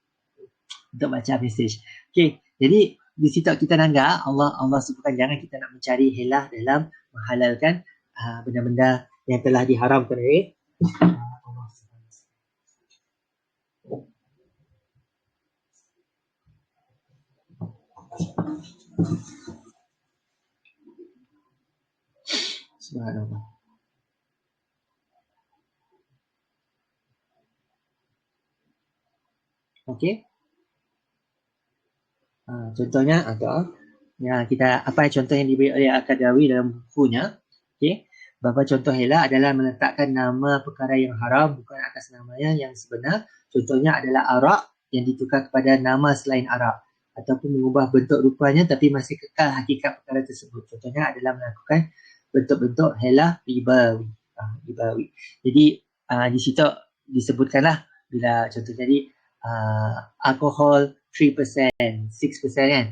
untuk baca mesej. Okay, jadi di situ kita nanggak Allah sebutkan jangan kita nak mencari helah dalam menghalalkan benda-benda yang telah diharamkan oleh Allah. Subhanallah. Okey. Contohnya atau kita apa contoh yang diberi oleh Al-Qadawi dalam bukunya. Okey. Beberapa contoh helah adalah meletakkan nama perkara yang haram bukan atas namanya yang sebenar. Contohnya adalah arak yang ditukar kepada nama selain arak ataupun mengubah bentuk rupanya tapi masih kekal hakikat perkara tersebut. Contohnya adalah melakukan bentuk-bentuk helah ribawi. Jadi di situ disebutkanlah bila contoh jadi alkohol 3%, 6% kan.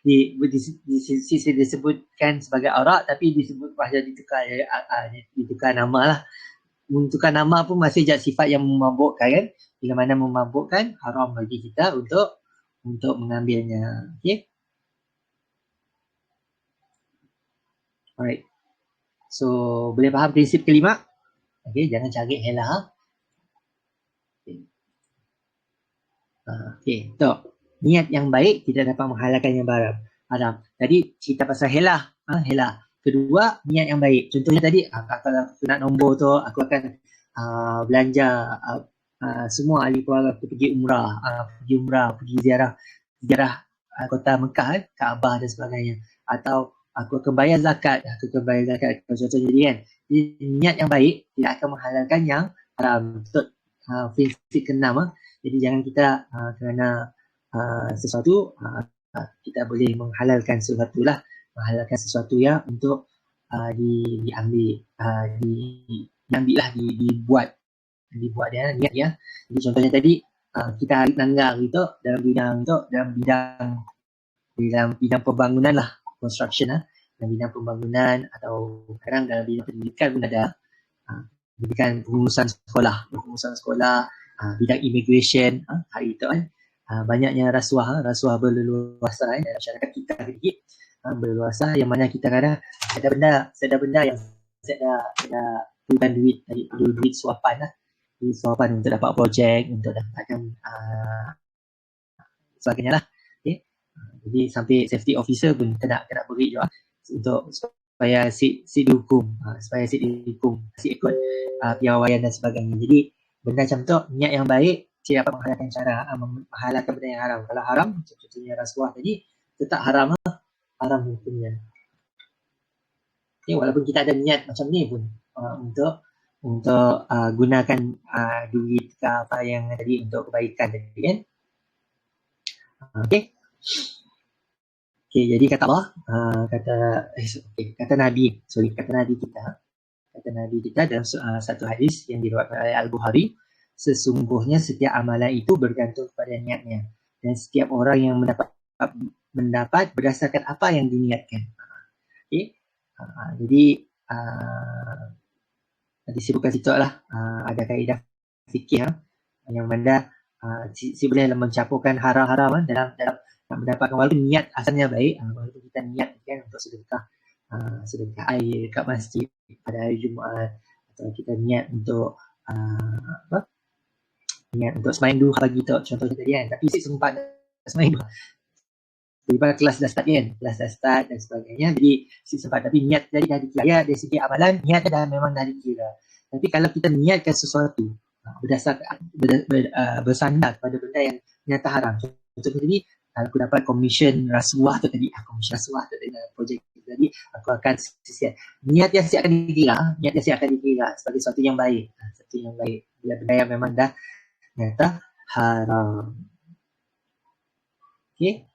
di sisi disebutkan sebagai arak tapi disebut bahasa ditukar nama lah. Mentukar nama pun masih jad sifat yang memabukkan kan. Bila mana memabukkan haram bagi kita untuk mengambilnya. Okay. Alright. So boleh faham prinsip kelima? Okay, jangan cari helah. Okay, tu. Niat yang baik tidak dapat menghalalkan yang haram. Tadi cerita pasal helah. Kedua, niat yang baik. Contohnya tadi, kalau aku nak nombor tu, aku akan belanja semua ahli keluarga aku pergi umrah, pergi ziarah kota Mekah, Kaabah dan sebagainya. Atau aku akan bayar zakat. Contohnya jadi kan. Jadi, niat yang baik tidak akan menghalalkan yang haram. Betul. Prinsip ke-6. Jadi jangan kita kerana sesuatu kita boleh menghalalkan sesuatu lah, menghalalkan sesuatu yang untuk dibuat dia niat ya. Jadi contohnya tadi kita langgar gitu dalam bidang pembangunan lah, construction lah, dalam bidang pembangunan atau kadang dalam bidang pendidikan pun ada pendidikan pengurusan sekolah, bidang immigration hari itu kan. Banyaknya rasuah berleluasa dalam masyarakat kita sedikit berleluasa yang mana kita kadang ada benda yang ada perlukan duit suapan lah, untuk dapat projek, untuk dapatkan sebagainya lah. Okay. Jadi sampai safety officer pun kena beri juga untuk supaya si dihukum, si ikut piawaian dan sebagainya. Jadi benda macam tu niat yang baik siapa menghalalkan cara menghalalkan benda yang haram. Kalau haram contohnya rasuah tadi tetap haram hukumnya. Okay, walaupun kita ada niat macam ni pun untuk gunakan duit ke apa yang tadi untuk kebaikan tadi kan. Okay, jadi kata Allah kata Nabi kita dalam satu hadis yang diriwayatkan oleh Al-Bukhari, sesungguhnya setiap amalan itu bergantung kepada niatnya dan setiap orang yang mendapat berdasarkan apa yang diniatkan. Okay. Jadi disebutkan situ lah ada kaedah fikih yang mana si boleh mencampurkan haram-haram dalam mendapatkan, walaupun niat asalnya baik, walaupun kita niat kan untuk sedekah air kat masjid pada hari Jumaat, atau kita niat untuk Niat untuk sembahyang duha pagi tu contohnya tadi kan. Tapi Sik sempat sembahyang duha. Daripada kelas dah start kan. Kelas dah start dan sebagainya. Jadi Sik sempat. Tapi niat tadi dah dikira. Ya, dari segi amalan, niat dah memang dah dikira. Tapi kalau kita niatkan sesuatu berdasarkan bersandar pada benda yang nyata haram. Contohnya tadi, aku dapat komisen rasuah tu tadi. Komisen rasuah tu tadi projek tadi, aku akan sisir. Niat yang Sik akan dikira. Niat yang Sik akan dikira sebagai sesuatu yang baik. Sesuatu yang baik. Bila benda yang memang dah nyata haram. Okay.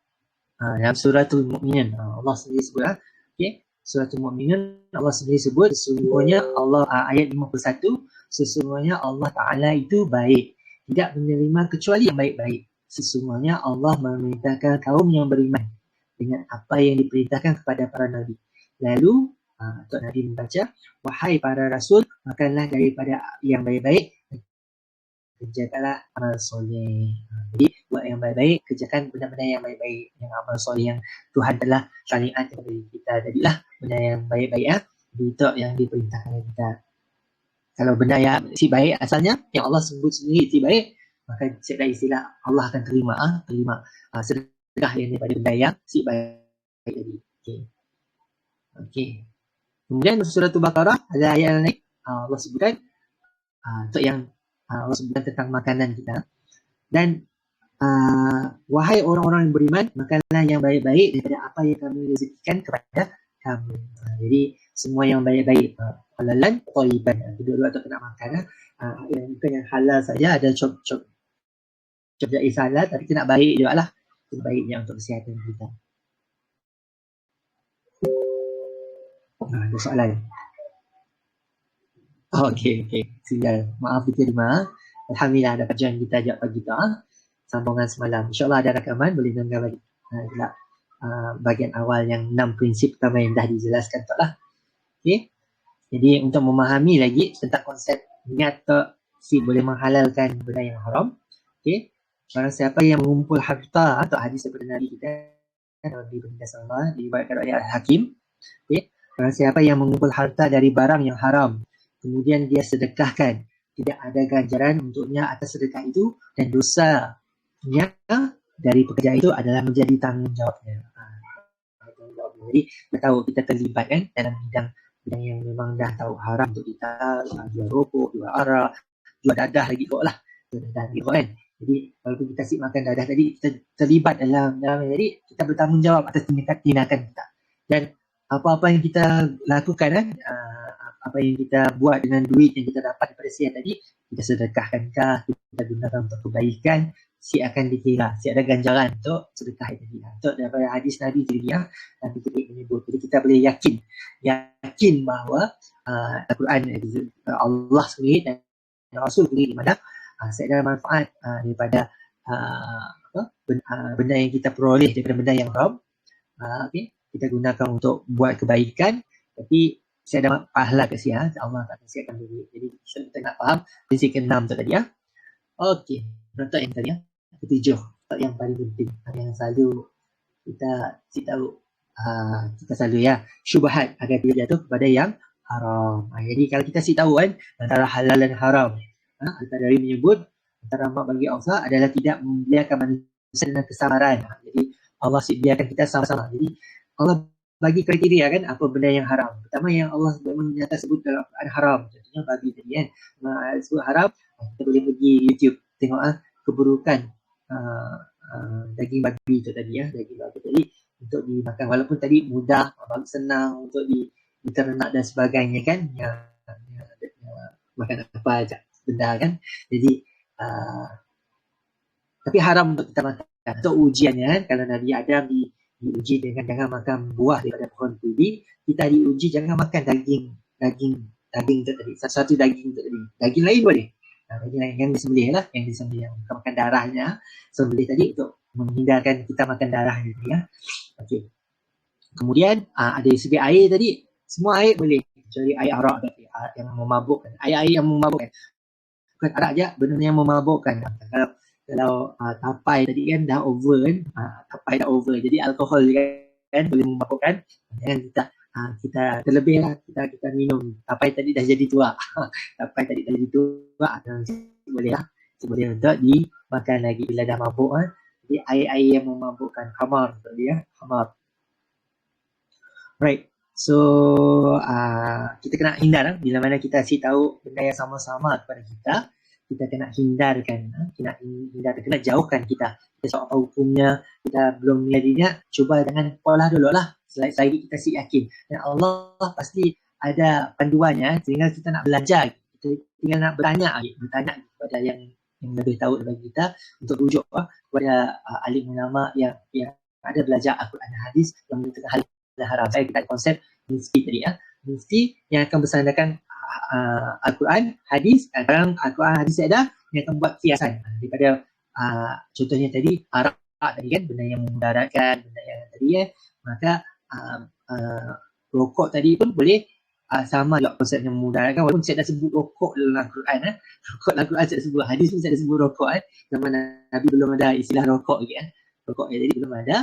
Dalam suratul Mu'minun Allah sendiri sebut okay. Suratul Mu'minun Allah sendiri sebut sesungguhnya Allah ayat 51 sesungguhnya Allah Ta'ala itu baik, tidak menerima kecuali yang baik-baik. Sesungguhnya Allah memerintahkan kaum yang beriman dengan apa yang diperintahkan kepada para nabi. Lalu Tok Nabi membaca, wahai para rasul, makanlah daripada yang baik-baik, kerjakanlah amal soleh. Jadi buat yang baik-baik, kerjakan benda-benda yang baik-baik, yang amal soleh yang Tuhan telah syariat kepada kita. Jadilah benda yang baik-baik itu yang diperintahkan kepada kita. Kalau benda yang si baik asalnya, yang Allah sebut sendiri si baik, maka secara istilah Allah akan terima sedekah yang daripada benda yang si baik tadi. Okey. Kemudian surah Al-Baqarah ada ayat yang lain, Allah sebutkan untuk yang Allah sebutkan tentang makanan kita. Dan wahai orang-orang yang beriman, makanlah yang baik-baik daripada apa yang kami rezekikan kepada kami. Jadi semua yang baik-baik, halalan, thayyiban. Kedua-dua tu kena makan. Yang bukan yang halal saja, ada cop jais halal, tapi kena baik juga lah. Itu baiknya untuk kesihatan kita. Ada soalan? Okey. Sial. Maaf diterima. Alhamdulillah ada kajian kita ajak pagi tu. Sambungan semalam. InsyaAllah ada rakaman, boleh dengar balik. Bahagian awal yang 6 prinsip pertama yang dah dijelaskan tu lah. Okay. Jadi untuk memahami lagi tentang konsep niat si boleh menghalalkan benda yang haram. Okay. Barang siapa yang mengumpul harta atau hadis daripada Nabi kita Nabi SAW diriwayatkan oleh Al-Hakim. Okay. Barang siapa yang mengumpul harta dari barang yang haram, kemudian dia sedekahkan, tidak ada ganjaran untuknya atas sedekah itu, dan dosanya dari pekerjaan itu adalah menjadi tanggungjawabnya. Jadi kita tahu kita terlibat kan dalam bidang yang memang dah tahu haram untuk kita, jual rokok, jual arak, jual dadah lagi kot lah. Dadah lagi kot kan. Jadi walaupun kita asyik makan dadah tadi, kita terlibat dalam jadi kita bertanggungjawab atas tindakan kita. Dan apa-apa yang kita lakukan apa yang kita buat dengan duit yang kita dapat daripada sihat tadi, kita sedekahkankah, kita gunakan untuk kebaikan, si akan dikira, si ada ganjaran untuk sedekah tadi. Untuk daripada hadis Nabi tadi Nabi kita menyebut. Jadi kita boleh yakin bahawa Al-Quran, Allah sendiri dan Rasul sendiri di mana saya ada manfaat daripada benda yang kita peroleh daripada benda yang haram. Okay. Kita gunakan untuk buat kebaikan, tapi saya ada pahala kat sini. Allah akan siapkan dulu. Jadi kita nak faham prinsip ke-6 tu tadi. Okey, contoh yang tadi ketujuh, yang paling penting, yang selalu kita tahu, kita selalu syubhat agar tidak jatuh kepada yang haram. Jadi kalau kita tahu kan antara halal dan haram, antara dari menyebut antara mak bagi Allah adalah tidak membiarkan manusia dengan kesabaran. Jadi Allah biarkan kita sama-sama. Jadi Allah bagi kriteria kan apa benda yang haram. Pertama yang Allah menyata sebut dalam Al-Quran haram. Contohnya babi tadi kan. Sebut haram, kita boleh pergi YouTube tengok keburukan daging babi tu tadi daging babi tadi untuk dimakan, walaupun tadi mudah, senang untuk diternak dan sebagainya kan. Makan apa aja benda kan. Jadi tapi haram untuk kita makan. Untuk ujiannya kan, kalau Nabi Adam diuji dengan jangan makan buah daripada pohon tuli, kita diuji jangan makan daging tu tadi, satu daging tu tadi. Daging lain boleh. Daging lain yang disembelih lah, yang disembelih, yang makan darahnya, sembelih tadi untuk menghindarkan kita makan darahnya tadi Okey. Kemudian ada segi air tadi, semua air boleh, kecuali air arak tadi, yang memabukkan. Air-air yang memabukkan. Bukan arak je, benda yang memabukkan. Kalau tapai tadi kan dah over kan, tapai dah over, jadi alkohol kan boleh memabukkan. Jangan kita terlebih lah, kita minum tapai tadi dah jadi tua. Tapai tadi dah jadi tua, boleh lah boleh untuk dimakan lagi bila dah mabuk. Jadi air-air yang memabukkan, khamar tadi ya, khamar. Right. So kita kena hindar bila mana kita kasih tahu benda yang sama-sama kepada kita kena hindarkan, kena jauhkan kita soal hukumnya, kita belum menjadinya, cuba dengan pola dulu lah, selagi kita si yakin dan Allah pasti ada panduannya, tinggal kita nak belajar, kita tinggal nak bertanya kepada yang lebih tahu daripada kita untuk rujuk kepada alim ulama yang ada belajar Al-Quran dan hadis yang menentukan hal haram. Saya kita konsep mufti tadi mufti yang akan bersandarkan Al-Quran, hadis. Sekarang Al-Quran, hadis ada yang akan buat kiasan daripada contohnya tadi arak tadi kan, benda yang memudaratkan, benda yang tadi maka rokok tadi pun boleh sama juga konsep yang memudaratkan, walaupun saya dah sebut rokok dalam Al-Quran rokok dalam Al-Quran saya sebut, hadis pun saya dah sebut rokok zaman Nabi belum ada istilah rokok lagi rokok yang tadi belum ada,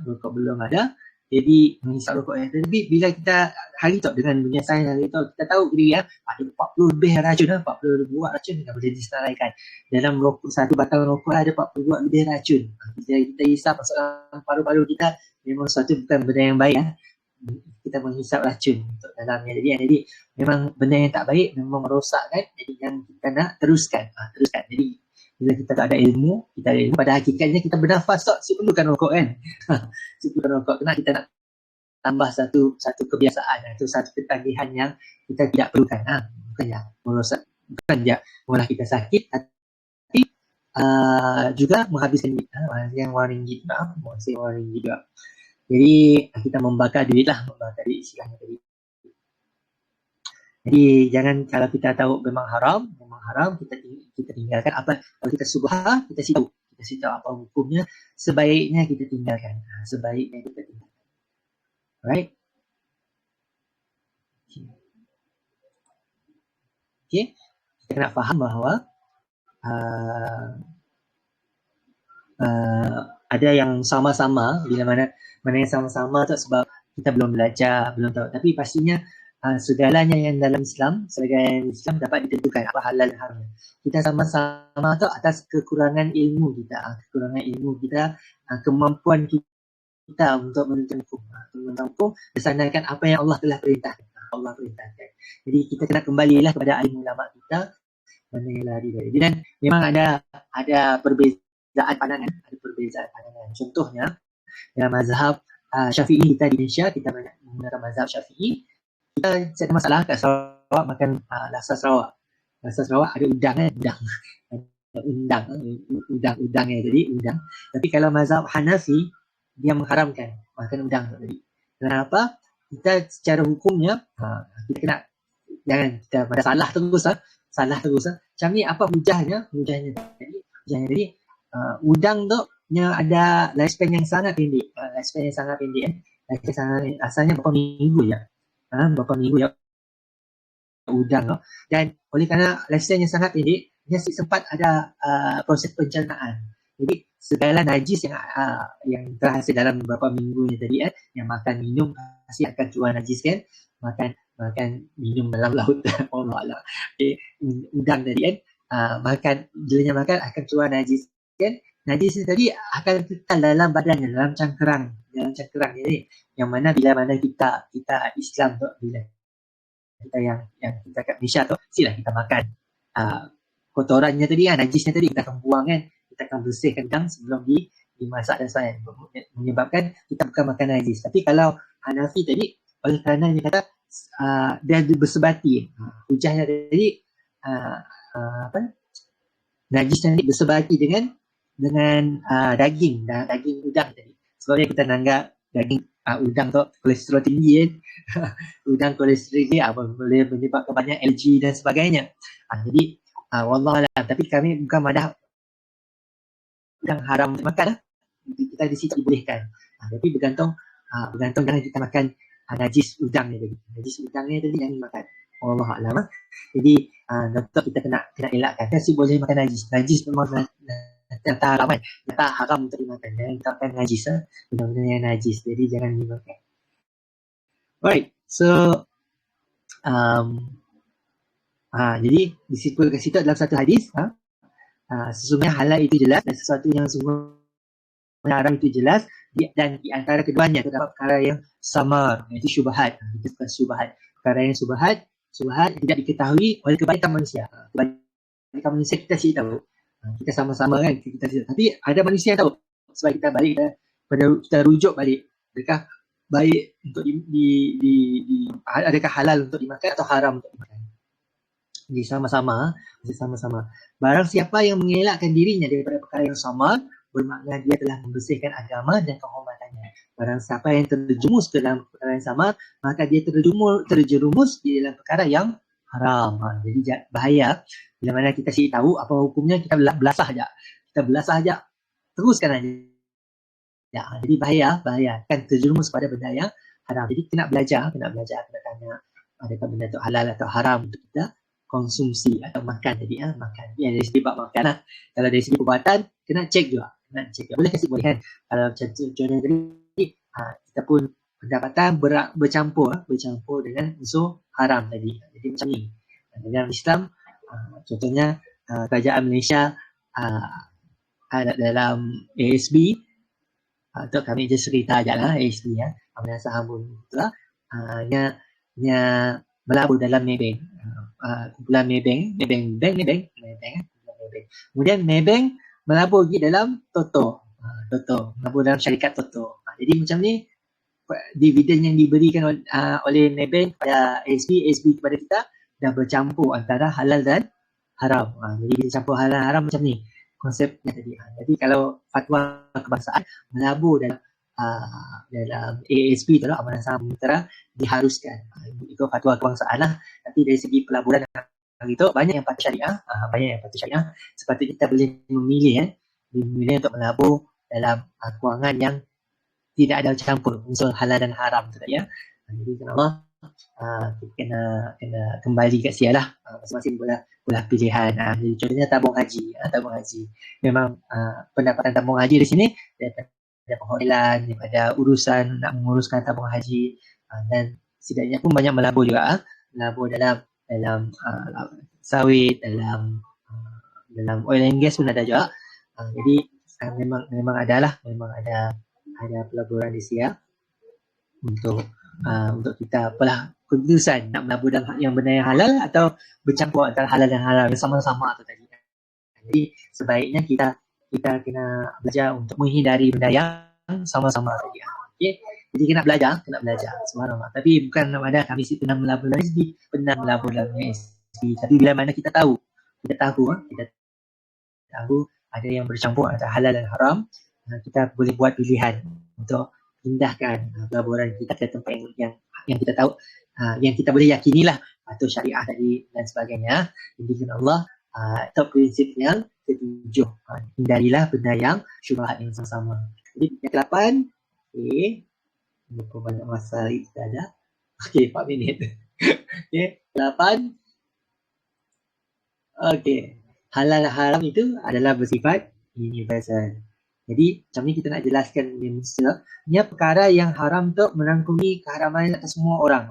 rokok belum ada. Jadi menghisap rokok yang tadi, bila kita hari tu dengan dunia sains hari tu, kita tahu dia ada 40 lebih racun, 40 lebih buat racun yang boleh disenaraikan. Dalam rokok, satu batang rokok ada 42 lebih racun. Kita hisap masuk dalam paru-paru kita, memang satu bukan benda yang baik. Kita menghisap racun untuk dalamnya. Jadi memang benda yang tak baik, memang merosakkan. Jadi yang kita nak teruskan. Jadi bila kita tak ada ilmu, pada hakikatnya kita bernafas tak, perlukan rokok kan. Perlukan rokok, kerana kita nak tambah satu kebiasaan atau satu ketagihan yang kita tidak perlukan. Bukan ya merosak, bukan ya malah kita sakit, tapi juga menghabiskan duit. Yang RM1 juga. Jadi kita membakar duit istilahnya tadi. Jadi jangan, kalau kita tahu memang haram kita tinggalkan. Apa kalau kita subha, kita tahu apa hukumnya, sebaiknya kita tinggalkan. Right? Okay. Kita kena faham bahawa ada yang sama-sama, bila mana yang sama-sama tu sebab kita belum belajar, belum tahu. Tapi pastinya segalanya yang dalam Islam dapat ditentukan apa halal dan haram. Kita sama-sama tu atas kekurangan ilmu kita, kemampuan kita untuk menentukan hukum berdasarkan apa yang Allah telah perintahkan. Jadi kita kena kembalilah kepada alim ulama kita, mana yang lari dari. Dan memang ada perbezaan pandangan. Contohnya dalam mazhab Syafi'i kita di Indonesia, kita menggunakan mazhab Syafi'i. Kita ada masalah kat Sarawak makan laksa Sarawak. Laksa Sarawak ada udangnya jadi udang. Tapi kalau mazhab Hanafi dia mengharamkan makan udang tadi. Kenapa? Kita secara hukumnya kita kena, jangan kita pada salah terus. Macam ni apa hujahnya? Jadi udang tu nya ada lifespan yang sangat pendek. Asalnya berapa minggu ya udang tu. Dan oleh kerana lifespan yang sangat pendek, dia sempat ada proses pencernaan. Jadi segala najis yang terhasil dalam beberapa minggu tadi yang makan minum pasti akan keluar najis kan. Makan minum dalam laut Allah Allah. Udang tadi bilanya makan akan keluar najis kan. Najis tadi akan kekal dalam badannya, dalam cangkerang jadi yang mana bila mana kita Islam tu, bila kita yang kita kat Malaysia tu, silah kita makan kotorannya tadi najisnya tadi kita akan buang kan, kita akan bersihkan udang sebelum dimasak dan sebagainya, menyebabkan kita bukan makan najis. Tapi kalau Hanafi tadi, oleh kerana dia kata dia bersebati, hujahnya tadi najisnya tadi bersebati dengan daging udang tadi. Sebabnya kita nanggap daging udang tu kolesterol tinggi kan. Udang kolesterol tinggi boleh menyebabkan banyak LG dan sebagainya. Jadi wallahualam, tapi kami bukan madah udang haram makan kita di situ dibolehkan. Tapi bergantung jangan kita makan najis udangnya tadi jangan makan. Wallahualam. Jadi doktor kita kena elakkan. Kita boleh makan najis memang tak haram kan, tak haram untuk dimakan. Jangan kita makan najis, benda-benda yang najis, jadi jangan dimakan. Alright, so jadi disimpulkan situ dalam satu hadis sesungguhnya halal itu jelas dan sesuatu yang sesungguhnya haram itu jelas, dan di antara keduanya terdapat perkara yang samar, iaitu syubhat. Itu bukan syubhat. Perkara yang syubhat tidak diketahui oleh kebanyakan manusia. Kebanyakan manusia kita sih tahu. Kita sama-sama kan, kita tidak. Tapi ada manusia yang tahu. Sebab kita balik kita rujuk balik. Adakah baik untuk adakah halal untuk dimakan atau haram untuk dimakan? Jadi sama-sama. Barang siapa yang mengelakkan dirinya daripada perkara yang sama, bermakna dia telah membersihkan agama dan kehormatannya. Barang siapa yang terjerumus dalam perkara yang sama, maka dia terjerumus di dalam perkara yang haram. Jadi bahaya. Bila mana kita sih tahu apa hukumnya, kita belasah aja. Teruskan aja. Jadi bahaya kan terjerumus pada benda yang haram. Jadi kena belajar, kena tanya adakah benda itu halal atau haram untuk kita konsumsi atau makan. Jadi makan. Ya, dari segi bab makan lah. Kalau dari segi perbuatan, kena cek juga. Boleh kasih boleh kan. Kalau contohnya tadi, kita pun pendapatan bercampur dengan unsur haram tadi. Jadi macam ni. Dalam Islam, contohnya kerajaan Malaysia dalam ASB, atau kami je cerita je lah ASB ya. Amanah Saham pun itulah. Melabur dalam Maybank. Kumpulan Maybank. Kemudian Maybank melabur lagi dalam Toto. Melabur dalam syarikat Toto. Jadi macam ni, dividen yang diberikan oleh Maybank kepada ASB kepada kita dah bercampur antara halal dan haram. Jadi bila campur halal dan haram macam ni konsepnya tadi. Jadi kalau fatwa kebangsaan melabur dalam ASB tu lah, Amanah Saham Mitra, diharuskan. Itu fatwa kebangsaan lah. Tapi dari segi pelaburan itu banyak yang patut syariah. Sepatutnya kita boleh memilih untuk melabur dalam kewangan yang tidak ada campur unsur halal dan haram tu ya. Jadi insya-Allah kena kembali kat sia lah. Masing-masing bola pilihan. Jadi contohnya tabung haji. Memang pendapatan tabung haji di sini daripada perhotelan, daripada urusan nak menguruskan tabung haji, dan setidaknya pun banyak melabur juga. Melabur dalam sawit, dalam oil and gas pun ada juga. Jadi memang ada pelaburan di sia untuk kita apalah keputusan nak melabur dalam yang benda yang halal atau bercampur antara halal dan haram sama-sama tu tadi. Jadi sebaiknya kita kena belajar untuk menghindari benda yang sama-sama tadi. Okey. Jadi kena belajar subhanallah. Tapi bukan nama kami si pernah melabur dalam SD, pernah melabur dalam SD. Tapi bila mana kita tahu ada yang bercampur antara halal dan haram, kita boleh buat pilihan untuk pindahkan pelaburan kita ke tempat yang kita tahu, yang kita boleh yakinilah atau syariah tadi dan sebagainya. Jadi Allah top prinsip yang ketujuh, hindarilah benda yang syubhat yang sama-sama. Jadi yang ke-8, berapa banyak masa lagi kita ada? 4 minit. 8. Halal haram itu adalah bersifat universal. Jadi macam ni kita nak jelaskan ni perkara yang haram tu merangkumi keharaman atas semua orang.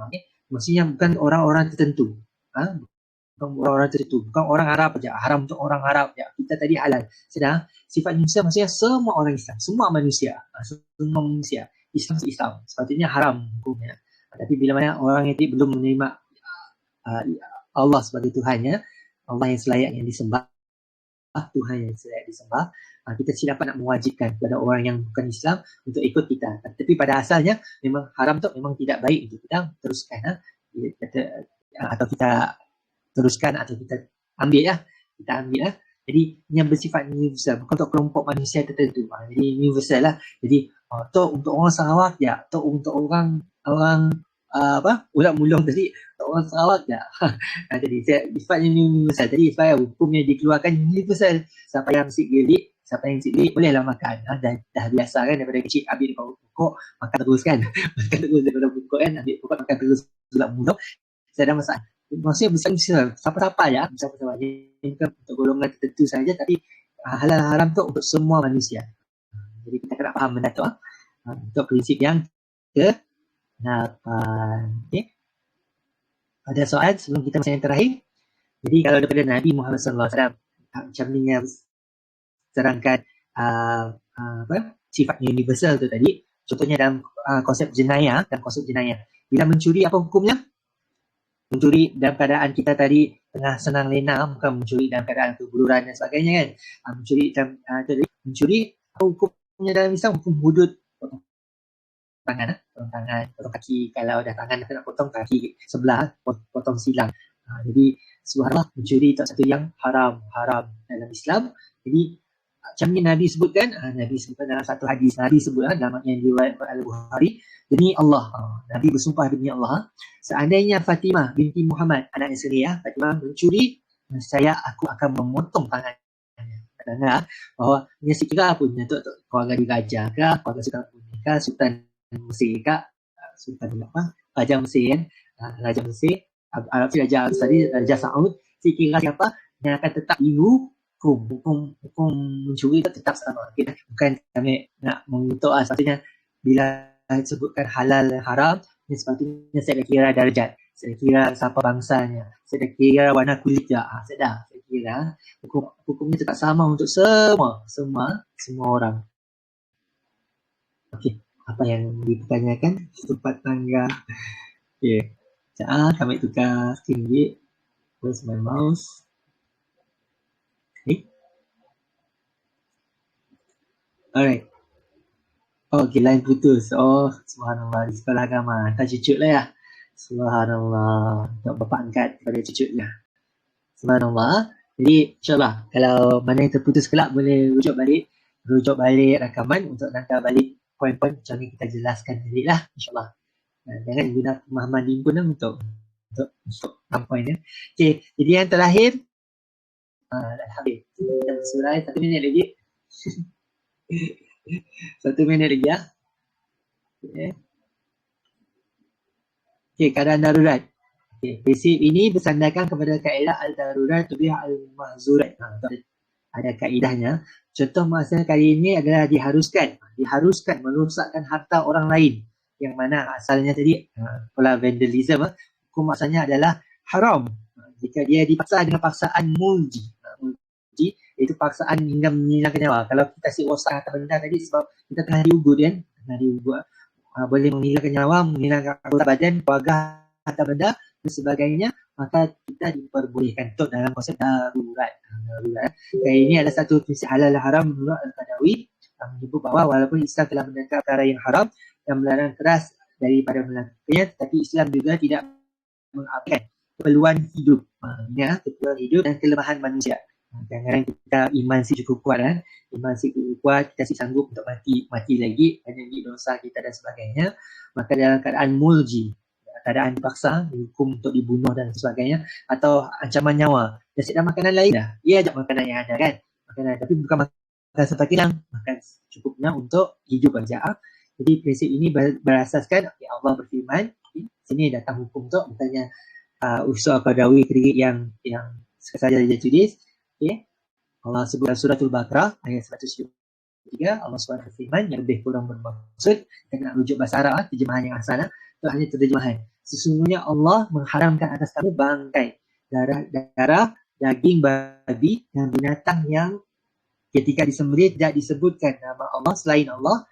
Maksudnya bukan orang-orang tertentu. Bukan orang Arab saja. Haram untuk orang Arab saja. Kita tadi halal. Sedang sifat manusia maksudnya semua orang Islam. Semua manusia. Islam. Sepatutnya haram hukumnya. Tapi bila mana orang yang belum menerima Allah sebagai Tuhannya, Allah yang selayaknya disembah, Tuhan yang selayaknya disembah, kita tidak dapat nak mewajibkan kepada orang yang bukan Islam untuk ikut kita. Tapi pada asalnya memang haram tu memang tidak baik untuk kita teruskan. Atau kita teruskan atau kita ambil lah. Jadi yang bersifat universal, bukan untuk kelompok manusia tertentu. Jadi universal lah. Jadi untuk orang Sarawak je, untuk orang ulat mulung tadi, untuk orang Sarawak je. Jadi sifatnya universal. Jadi supaya hukumnya dikeluarkan universal. Siapa yang sikit gelik bolehlah makan. Dah biasa kan daripada kecil ambil daripada pokok makan terus kan. Makan terus daripada pokok kan, ambil pokok makan terus ulat mulung. Saya ada masalah. Maksudnya besar siapa-siapa ya, siapa-siapa. Ini bukan untuk golongan tertentu saja, tapi halal haram tu untuk semua manusia. Jadi kita kena faham benda tu. Untuk prinsip yang ke-8. Okay. Ada soalan sebelum kita masuk yang terakhir? Jadi kalau daripada Nabi Muhammad SAW, macam ni yang terangkan sifat universal tu tadi. Contohnya dalam konsep jenayah, bila mencuri apa hukumnya? Mencuri dalam keadaan kita tadi tengah senang lena, bukan mencuri dalam keadaan kebururan dan sebagainya kan. Mencuri apa hukumnya dalam Islam? Hukum hudud, potong tangan, potong kaki. Kalau dah tangan dah nak potong kaki sebelah, potong silang. Jadi subhanallah, mencuri itu satu yang haram dalam Islam. Jadi macam ni Nabi sebutkan dalam satu hadis, Nabi sebut dalam yang diriwayatkan Al-Bukhari, demi Allah, Nabi bersumpah demi Allah, seandainya Fatimah binti Muhammad, anaknya sendiri Fatimah mencuri, saya aku akan memotong tangannya. Kadang-kadang bahawa dia sekira pun untuk keluarga diraja ke, keluarga Sultan Brunei ke, Sultan Mesir ke, Sultan Raja Mesir kan, Raja Mesir, Raja Saud, sekira siapa yang akan tetap hukum mencuri itu tetap sama. Okay? Bukan kami nak mengutuk sepatutnya bila sebutkan halal dan haram, sepatutnya saya dah kira darjat, saya kira siapa bangsanya, saya dah kira warna kulit dia. Saya kira hukumnya tetap sama untuk semua orang. Okey, apa yang dipertanyakan? Tempat tangga. Okey. Kami tukar sikit. Where's my mouse? Alright. Okay, line putus. Subhanallah. Di sekolah agama. Hantar cucuk lah ya. Subhanallah. Untuk bapak angkat kepada cucuknya. Subhanallah. Jadi, insyaAllah. Kalau mana yang terputus kelak, boleh rujuk balik rakaman untuk hantar balik poin-poin macam ni kita jelaskan tadi lah. InsyaAllah. Jangan guna pemahaman diimpun untuk 6 poin ya. Okay, jadi yang terakhir. Alhamdulillah. Kita bersurai 1 minit lagi. 1 minit lagi ya. Okay, keadaan darurat. Okay, prinsip ini bersandarkan kepada kaedah al-darurat tubih al-mahzurat. Ada kaedahnya. Contoh masa kali ini adalah diharuskan merosakkan harta orang lain. Yang mana asalnya tadi pola vandalism, hukum asalnya adalah haram. Jika dia dipaksa dengan paksaan mulji, itu paksaan hingga menghilangkan nyawa. Kalau kita si rosak harta benda tadi sebab kita tengah diugut kan, boleh menghilangkan nyawa, menghilangkan anggota badan, keluarga, harta benda dan sebagainya, maka kita diperbolehkan untuk dalam konsep darurat. Ini adalah satu prinsip halal dan haram menurut Al-Qadawi, menyebut bahawa walaupun Islam telah menangkap perkara yang haram dan melarang keras daripada melakukannya, tetapi Islam juga tidak mengabaikan keperluan hidup, keperluan hidup dan kelemahan manusia. Kadang-kadang kita iman si cukup kuat kita si sanggup untuk mati lagi, lagi dosa kita dan sebagainya. Maka dalam keadaan mulji, keadaan dipaksa, dihukum untuk dibunuh dan sebagainya, atau ancaman nyawa, dia siap makanan lain dah, dia ajak makanan yang ada kan, makanan, tapi bukan makan sampai kenyang, makan cukupnya untuk hidup saja. Jadi prinsip ini berasaskan Allah berfirman, sini datang hukum tu bukannya usul Al-Qadawi kredit yang saja dia tulis. Okay. Allah sebut dalam suratul Baqarah ayat 173, Allah SWT berfirman yang lebih kurang bermaksud, kita nak rujuk bahasa Arab, terjemahan yang asal itu hanya terjemahan. Sesungguhnya Allah mengharamkan atas kamu bangkai, darah, daging babi dan binatang yang ketika disembelih tidak disebutkan nama Allah selain Allah,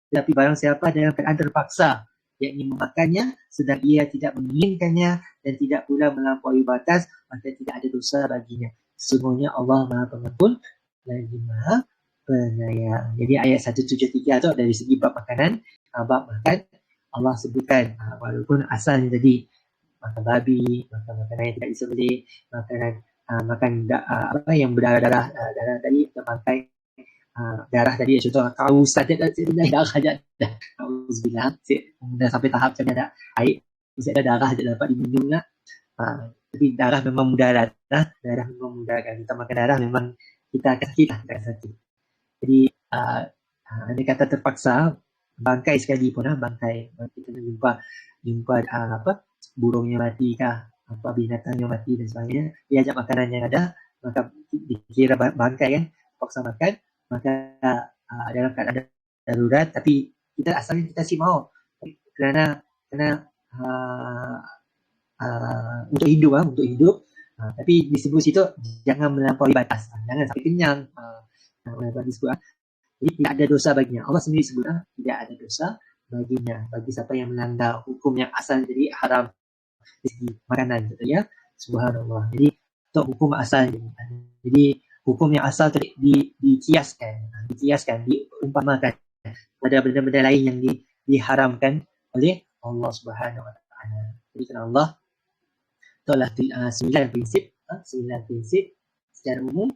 tetapi barang siapa dalam keadaan terpaksa, yakni memakannya sedang ia tidak menginginkannya dan tidak pula melampaui batas, maka tidak ada dosa baginya. Sesungguhnya Allah Maha Pengampun lagi Maha Penyayang. Jadi ayat 173 tu dari segi bab makanan, bab makan, Allah sebutkan walaupun asalnya tadi makan babi, makan makanan yang tidak disembelih, makan apa yang berdarah tadi, bangkai darah tadi, contoh kaus saja darah saja dah. Auzubillah, dah sampai tahap macam ada air, mesti ada darah saja dapat diminum lah. Tapi darah memang mudarat, darah memang mudarat. Kita makan darah memang kita akan sakit. Jadi andai kata terpaksa bangkai sekali pun bangkai kita jumpa burungnya mati kah, apa binatangnya mati dan sebagainya, dia ajak makanan yang ada, maka dikira bangkai kan, paksa makan, maka dalam keadaan darurat, tapi kita asalnya kita si mau kerana untuk hidup, tapi disebut situ jangan melampaui batas, jangan sampai kenyang, Orang yang disebut. Jadi tidak ada dosa baginya. Allah sendiri sebut tidak ada dosa baginya. Bagi siapa yang melanggar hukum yang asal jadi haram dari segi makanan. Ya. Subhanallah. Jadi untuk hukum asal. Jadi hukum yang asal dikiaskan, diumpamakan pada benda-benda lain yang diharamkan oleh Allah Subhanahu Wa Taala. Jadi kerana Allah itulah 9 prinsip secara umum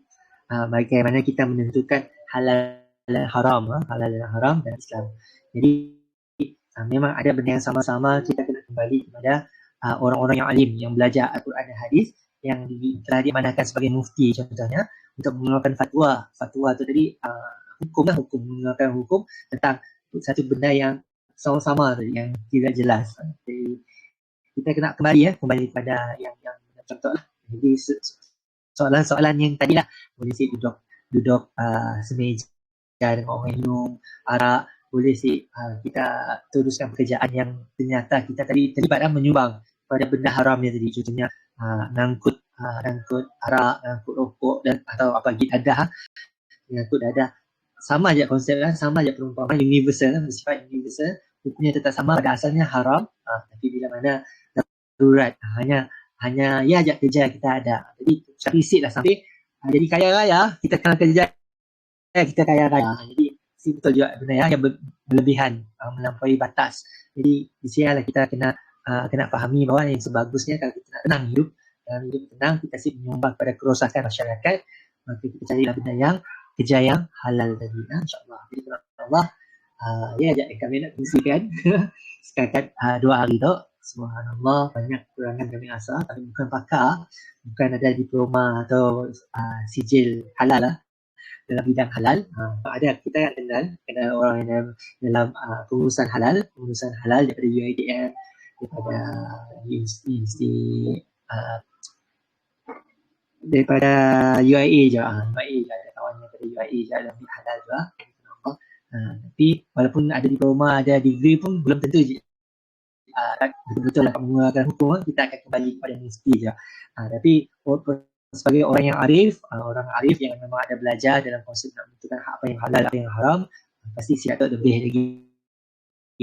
bagaimana kita menentukan halal dan haram, dalam Islam. Jadi memang ada benda yang sama-sama kita kena kembali kepada orang-orang yang alim yang belajar Al-Quran dan Hadis yang telah diamanahkan sebagai mufti contohnya untuk mengeluarkan fatwa. Fatwa itu tadi mengeluarkan hukum tentang satu benda yang sama-sama yang tidak jelas. Jadi kita kena kembali kepada yang contoh lah. Jadi soalan-soalan yang tadi lah, boleh si duduk semeja dengan orang minum arak, boleh si kita teruskan pekerjaan yang ternyata kita tadi terlibat menyumbang pada benda haramnya tadi, contohnya ngangkut arak, ngangkut rokok dan atau apa lagi ngangkut dadah. Sama je konsep kan, sama je perumpamaan universal, bersifat universal, hukumnya tetap sama, pada asalnya haram, tapi bila mana darurat, hanya ya ajak kerja kita ada. Jadi cari sikit lah sampai jadi kaya raya, kita kena kerja kita kaya raya. Jadi betul juga benda yang berlebihan, melampaui batas. Jadi di sini lah kita kena fahami bahawa yang sebagusnya kalau kita nak tenang hidup tenang, kita menyumbang pada kerosakan masyarakat, maka kita carilah benda yang kerja yang halal tadi, insyaAllah. Jadi Allah ajak kami nak kongsikan setakat 2 hari tu. Subhanallah, banyak kekurangan kami rasa. Kami bukan pakar, bukan ada diploma atau sijil halal lah dalam bidang halal. Kita yang kenal orang yang dalam pengurusan halal daripada UiTM, daripada universiti daripada UIA je. Ada kawan yang daripada UIA je dalam bidang halal juga. Tapi walaupun ada diploma, ada degree pun belum tentu je betul-betul lah mengeluarkan hukum, kita akan kembali kepada universiti je. Tapi sebagai orang yang arif yang memang ada belajar dalam konsep nak menentukan apa yang halal, apa yang haram, pasti siap tahu lebih lagi.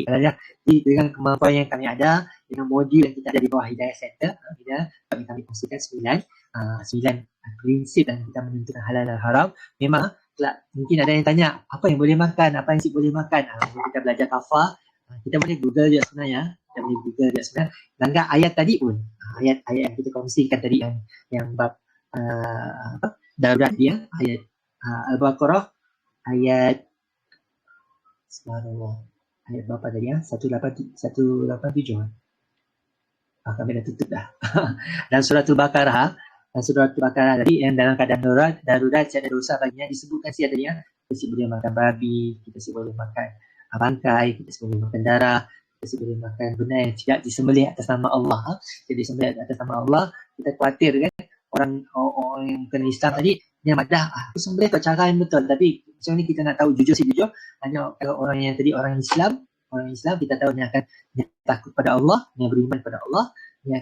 Jadi dengan kemampuan yang kami ada, dengan modul yang kita ada di bawah Hidayah Center, kami kongsikan 9 prinsip dan kita menentukan halal dan haram. Memang mungkin ada yang tanya apa yang boleh makan, apa yang boleh makan. Kita belajar kafah, kita boleh Google je sebenarnya. Langgar ayat tadi pun, ayat yang kita kongsikan tadi yang bab darurat dia, ayat Al-Baqarah ayat subhanallah, ayat berapa tadi 187. Kami dah tutup dah. Dan suratul Baqarah tadi yang dalam keadaan darurat tiada dosa baginya, disebutkan siapa tadi kita boleh makan babi, kita boleh makan bangkai, kita boleh makan darah, kita boleh makan benda yang tidak disembelih atas nama Allah. Jadi disembelih atas nama Allah, kita khawatir kan orang yang kena Islam tadi dia madah aku sembelih tak cara yang betul, tapi macam ni kita nak tahu jujur hanya kalau orang yang tadi orang Islam kita tahu dia akan takut pada Allah, dia beriman pada Allah, dia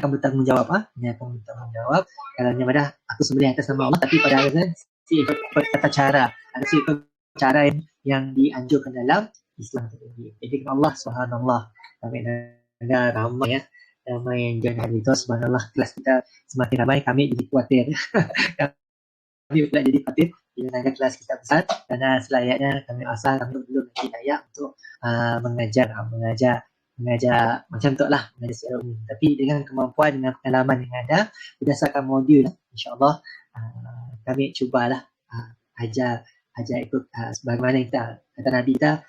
akan bertanggungjawab kalau dia madah aku sembelih atas nama Allah, tapi pada akhirnya si ikut tata cara, ada si ikut cara yang dianjurkan dalam Islam tadi. Jadi Allah subhanallah, kami ada ramai yang join hari itu. Subhanallah, kelas kita semakin ramai, kami jadi khawatir. Kami pula jadi khawatir bila ada kelas kita besar, kerana selayaknya kami belum hidayah untuk mengajar macam tu lah, mengajar secara umum. Tapi dengan kemampuan, dengan pengalaman yang ada, berdasarkan modul, insyaAllah kami cubalah ajar ikut sebagaimana kita kata Nabi kita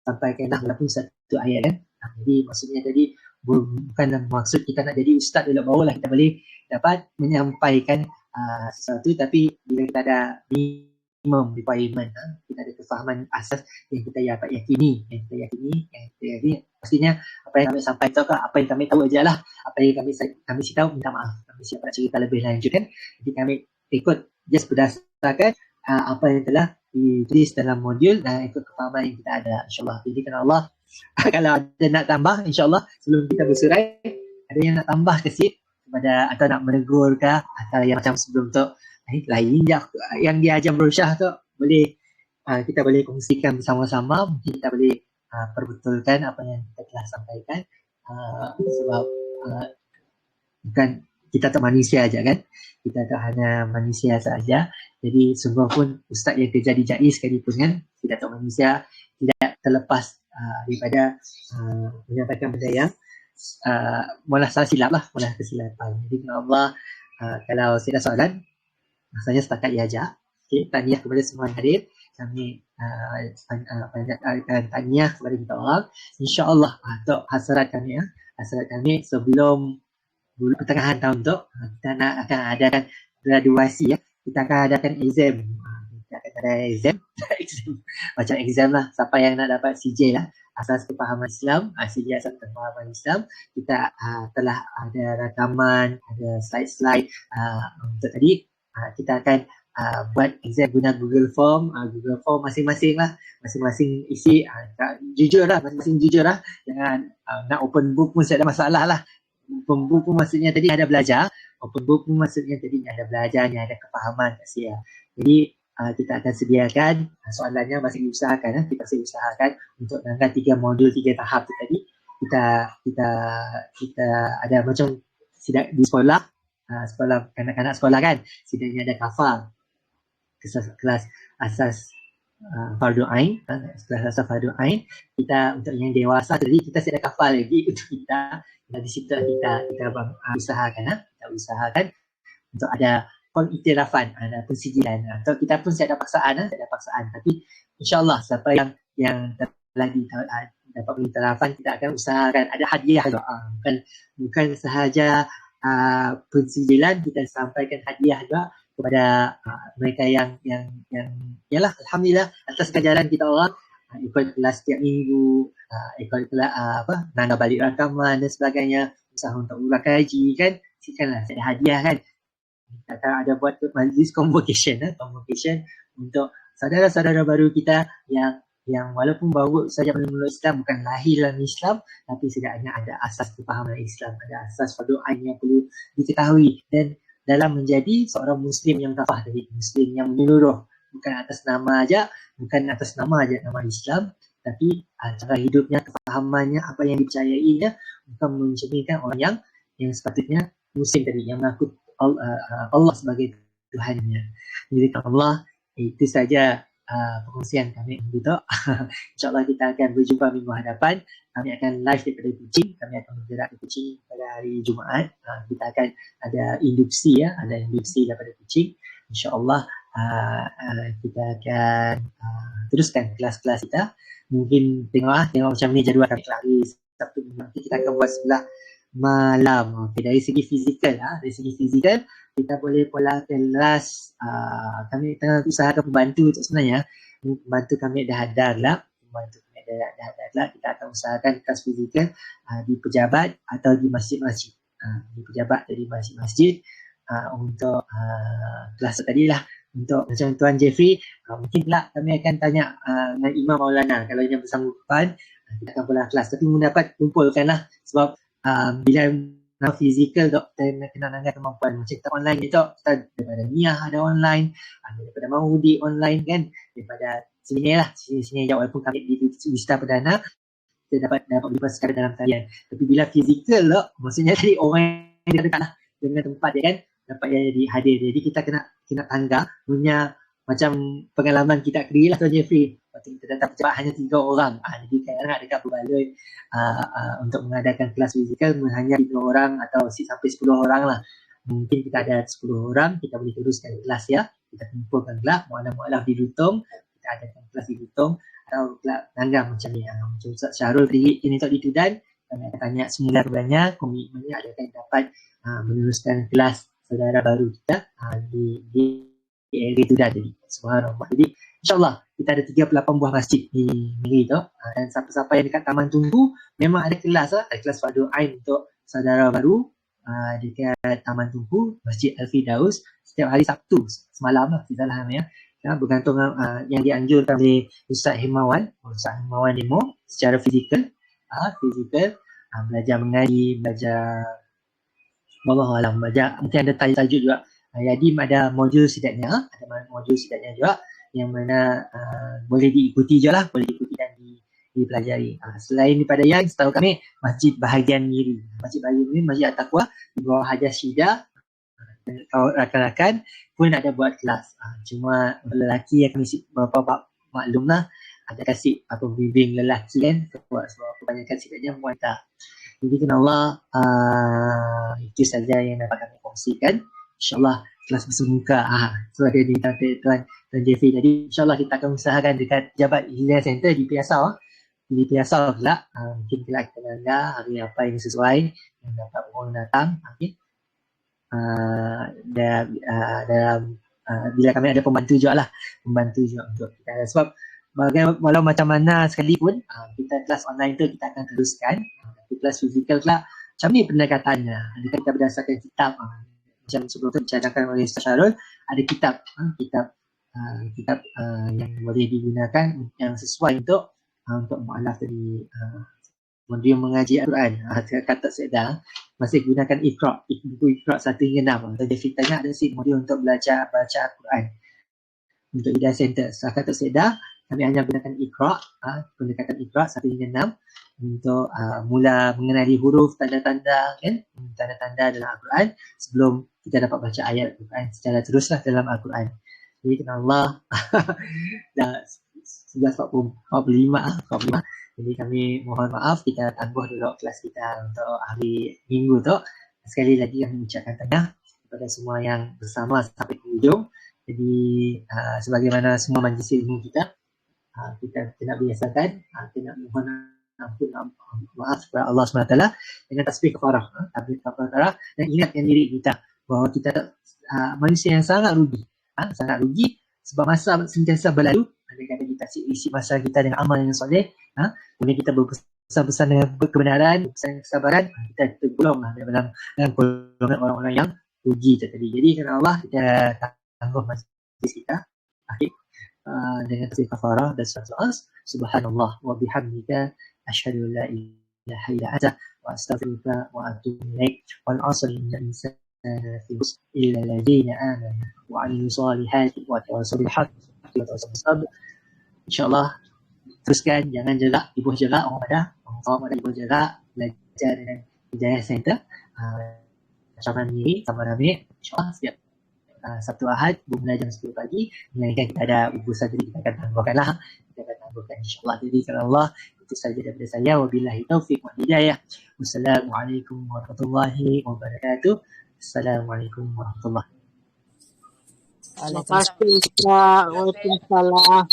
sampaikanlah walaupun satu ayat kan. Jadi maksudnya tadi bukan maksud kita nak jadi ustaz dulu barulah kita boleh dapat menyampaikan sesuatu, tapi bila kita ada minimum requirement, kita ada kefahaman asas yang kita yakini, pastinya apa yang kami sampaikan atau apa yang kami tahu ajalah, apa yang kami tahu minta maaf, kami siap nak cerita lebih lanjut kan. Jadi kami ikut just berdasarkan apa yang telah ditulis dalam modul dan ikut kefahaman yang kita ada, insyaAllah. Jadi kan Allah kalau ada nak tambah, insyaAllah sebelum kita bersurai, ada yang nak tambah ke sikit kepada atau nak menegur ke atau yang macam sebelum tu lain je yang dia ajar berusaha tu, boleh kita boleh kongsikan bersama-sama, mungkin kita boleh perbetulkan apa yang kita telah sampaikan, sebab bukan kita tak manusia aja kan, kita tak hanya manusia saja. Jadi sungguh pun ustaz yang kerja di JAI sekalipun kan, kita tak manusia, tidak terlepas daripada menyampaikan benda yang mulah salah silap lah, mulah kesilapan. Jadi Allah, kalau saya ada soalan, rasanya setakat ia aja. Okay, tahniah kepada semua yang hadir. Kami panjatkan tahniah kepada kita orang. InsyaAllah untuk hasrat kami sebelum pertengahan tahun tu, kita akan adakan graduasi ya. Kita akan adakan exam. Kita akan ada exam. Macam exam lah. Siapa yang nak dapat CJ lah, asas kepahaman Islam, CJ asas kepahaman Islam. Kita telah ada rakaman, ada slide-slide untuk tadi. Kita akan buat exam guna Google Form. Google Form masing-masing lah. Masing-masing isi. Jujur lah. Masing-masing jujur lah. Jangan nak open book pun saya ada masalah lah. Open book pun maksudnya tadi ada belajar. Open book pun maksudnya tadi ada belajarnya, ada kepahaman kat saya. Jadi kita akan sediakan soalannya, masih diusahakan. Kita masih usahakan untuk angkat 3 modul, 3 tahap tu tadi. Kita ada macam sidak di sekolah, sekolah kanak-kanak sekolah kan, setidaknya ada kafal kelas asas fardu ain, kelas asas fardu ain. Kita untuk yang dewasa tadi kita ada kafal lagi untuk kita. Dan di situ kita usahakan untuk ada pengiktirafan, ada pensijilan. Atau kita pun saya ada paksaan, tapi insyaAllah siapa yang telah dapat pengiktirafan, kita akan usahakan ada hadiah juga. Bukan sahaja pensijilan, kita sampaikan hadiah juga kepada mereka yang yalah, alhamdulillah atas ganjaran kita orang ikut kelas setiap minggu, ikut kelas nanda balik rakaman dan sebagainya, usaha untuk ulang kaji kan, sikanlah ada hadiah kan. Kita ada buat majlis convocation untuk saudara-saudara baru kita yang walaupun baru saja memeluk Islam, bukan lahir dalam Islam, tapi setidaknya ada asas kepahaman Islam, ada asas fardu ain yang perlu diketahui. Dan dalam menjadi seorang Muslim yang kafah tadi, Muslim yang menyeluruh, bukan atas nama aja nama Islam, tapi cara hidupnya, kefahamannya, apa yang dipercayainya, bukan mencerminkan orang yang sepatutnya Muslim tadi, yang mengaku Allah sebagai Tuhannya. Jadi Allah, itu saja pengungsian kami untuk insyaAllah kita akan berjumpa minggu hadapan. Kami akan live daripada Kuching, kami akan bergerak ke Kuching pada hari Jumaat. Kita akan ada induksi daripada Kuching. InsyaAllah kita akan teruskan kelas-kelas kita. Mungkin tengok macam ni jadual kami hari Sabtu. Nanti kita akan buat sebelah malam. Okay, dari segi fizikal, kita boleh pola kelas. Kami tengah usahakan pembantu sebenarnya. Pembantu kami dah hadar lah. Kita akan usahakan kelas fizikal di pejabat atau di masjid-masjid. Di pejabat atau di masjid-masjid untuk kelas tadi lah. Untuk macam Tuan Jeffrey, mungkin pula kami akan tanya dengan Imam Maulana kalau yang bersanggupan, kita akan pula kelas. Tapi mendapat kumpulkanlah sebab bila nak fizikal doktor nak kena nanggar kemampuan macam kita online ni kita daripada Niah ada online, daripada Mahudi online kan, daripada sini jauh walaupun kami di Wisata Perdana kita dapat berlipat secara dalam talian. Tapi bila fizikal maksudnya tadi orang yang dekat lah dengan tempat dia kan, dapat dia jadi hadir. Jadi kita kena tangga punya macam pengalaman kita kerja lah Tuan Jeffrey. Waktu kita datang pejabat hanya 3 orang. Jadi kadang-kadang dekat berbaloi untuk mengadakan kelas fizikal hanya 3 orang atau sampai 10 orang lah. Mungkin kita ada 10 orang, kita boleh teruskan kelas ya. Kita kumpulkan kelas, mu'alah di Dutong. Kita adakan kelas di Dutong atau kelas tangga macam ni. Macam Ustaz Syahrul ini di Tudan. Kami akan tanya semula kebenarannya, komitmennya adakah dapat meneruskan kelas saudara baru kita di area Tudan tadi. Subhanallah. Jadi insyaAllah kita ada 38 buah masjid di negeri tu. Dan siapa-siapa yang dekat Taman Tunggu memang ada kelas ada kelas fardu ain untuk saudara baru dekat Taman Tunggu, Masjid Al-Firdaus setiap hari Sabtu semalam lah, tidak salah ya. Bergantung yang dianjurkan oleh Ustaz Himawan demo secara fizikal, belajar mengaji, belajar mungkin ada tajuk juga. Yadim ada modul setidaknya juga. yang mana boleh diikuti je lah, boleh diikuti dan dipelajari. Selain daripada yang setahu kami Masjid Bahagian Miri. Masjid Bahagian Miri, Masjid At-Taqwa di bawah Hajar Syida. Kalau rakan-rakan pun ada buat kelas. Cuma lelaki yang kami beberapa maklum lah, ada kasih pembimbing lelaki kan, sebab kebanyakan sidanya wanita. Jadi kena Allah, itu saja yang dapat kami kongsikan. InsyaAllah kelas bersemuka. Sebagai di Tuan Jeffrey tadi, insyaAllah kita akan usahakan dekat Jabat Hidayah Center di Piasau. Di Piasau pula, mungkin kita akan anda hari apa yang sesuai yang dapat orang datang. Okay. Dalam bila kami ada pembantu juga lah, membantu juga untuk kita. Sebab walau macam mana sekalipun, kita kelas online tu kita akan teruskan. Kelas fizikal pula macam ni pendekatannya. Adakah kita berdasarkan kitab, macam sebelum tu dicadangkan oleh Ustaz Syarul, ada kitab yang boleh digunakan yang sesuai untuk mu'alaf tadi. Dia mengaji Al-Quran, kata Syeda masih gunakan buku Iqra 1 hingga 6. Jadi kita ada modul untuk belajar baca Al-Quran untuk Hidayah Center. Kata Syeda kami hanya gunakan Iqra, pendekatan Iqra 1 hingga 6 untuk mula mengenali huruf, tanda-tanda kan, tanda-tanda dalam Al-Quran sebelum kita dapat baca ayat Al-Quran secara teruslah dalam Al-Quran. Jadi kena Allah dah 11.45. Jadi kami mohon maaf, kita tangguh dulu kelas kita untuk hari Minggu tu. Sekali lagi kami ucapkan tahniah kepada semua yang bersama sampai ke hujung. Jadi sebagaimana semua majlis ilmu kita nak biasakan, kita nak mohon ampun maaf kepada Allah SWT dengan tasbih kafarah, dan ingatkan diri kita bahawa kita manusia yang sangat rugi, sebab masa sentiasa berlalu. Kadang-kadang kita isi masa kita dengan amal yang soleh, kemudian kita berbesar-besar dengan kebenaran, dengan kesabaran, kita tergolong dalam golongan orang-orang yang rugi tadi. Jadi kerana Allah kita tangguh majlis kita dengan tasbih kafarah dan surat subhanallah wa bihamdika asyhadu an la ilaha illa anta wa astaghfiruka wa atubu ilaik wal 'asr innal insana fi khusr illa alladhina amanu wa 'amilus solihati wa tawassaw bil haqqi wa tawassaw bis sabr. InsyaAllah teruskan, jangan jelak, ibuh jelak orang ada ibuh jelak, belajar dengan Hidayah Center sama ni, sama Nabi. InsyaAllah setiap Sabtu Ahad bermula jam 10 pagi, melainkan kita ada ubusan tadi kita akan tangguhkan insyaAllah. Jadi kalau Allah, itu saja daripada saya. Wabillahi taufiq wa hidayah. Wassalamualaikum warahmatullahi wabarakatuh. Assalamualaikum warahmatullahi wabarakatuh. Terima kasih, Ustaz. Waalaikumsalam.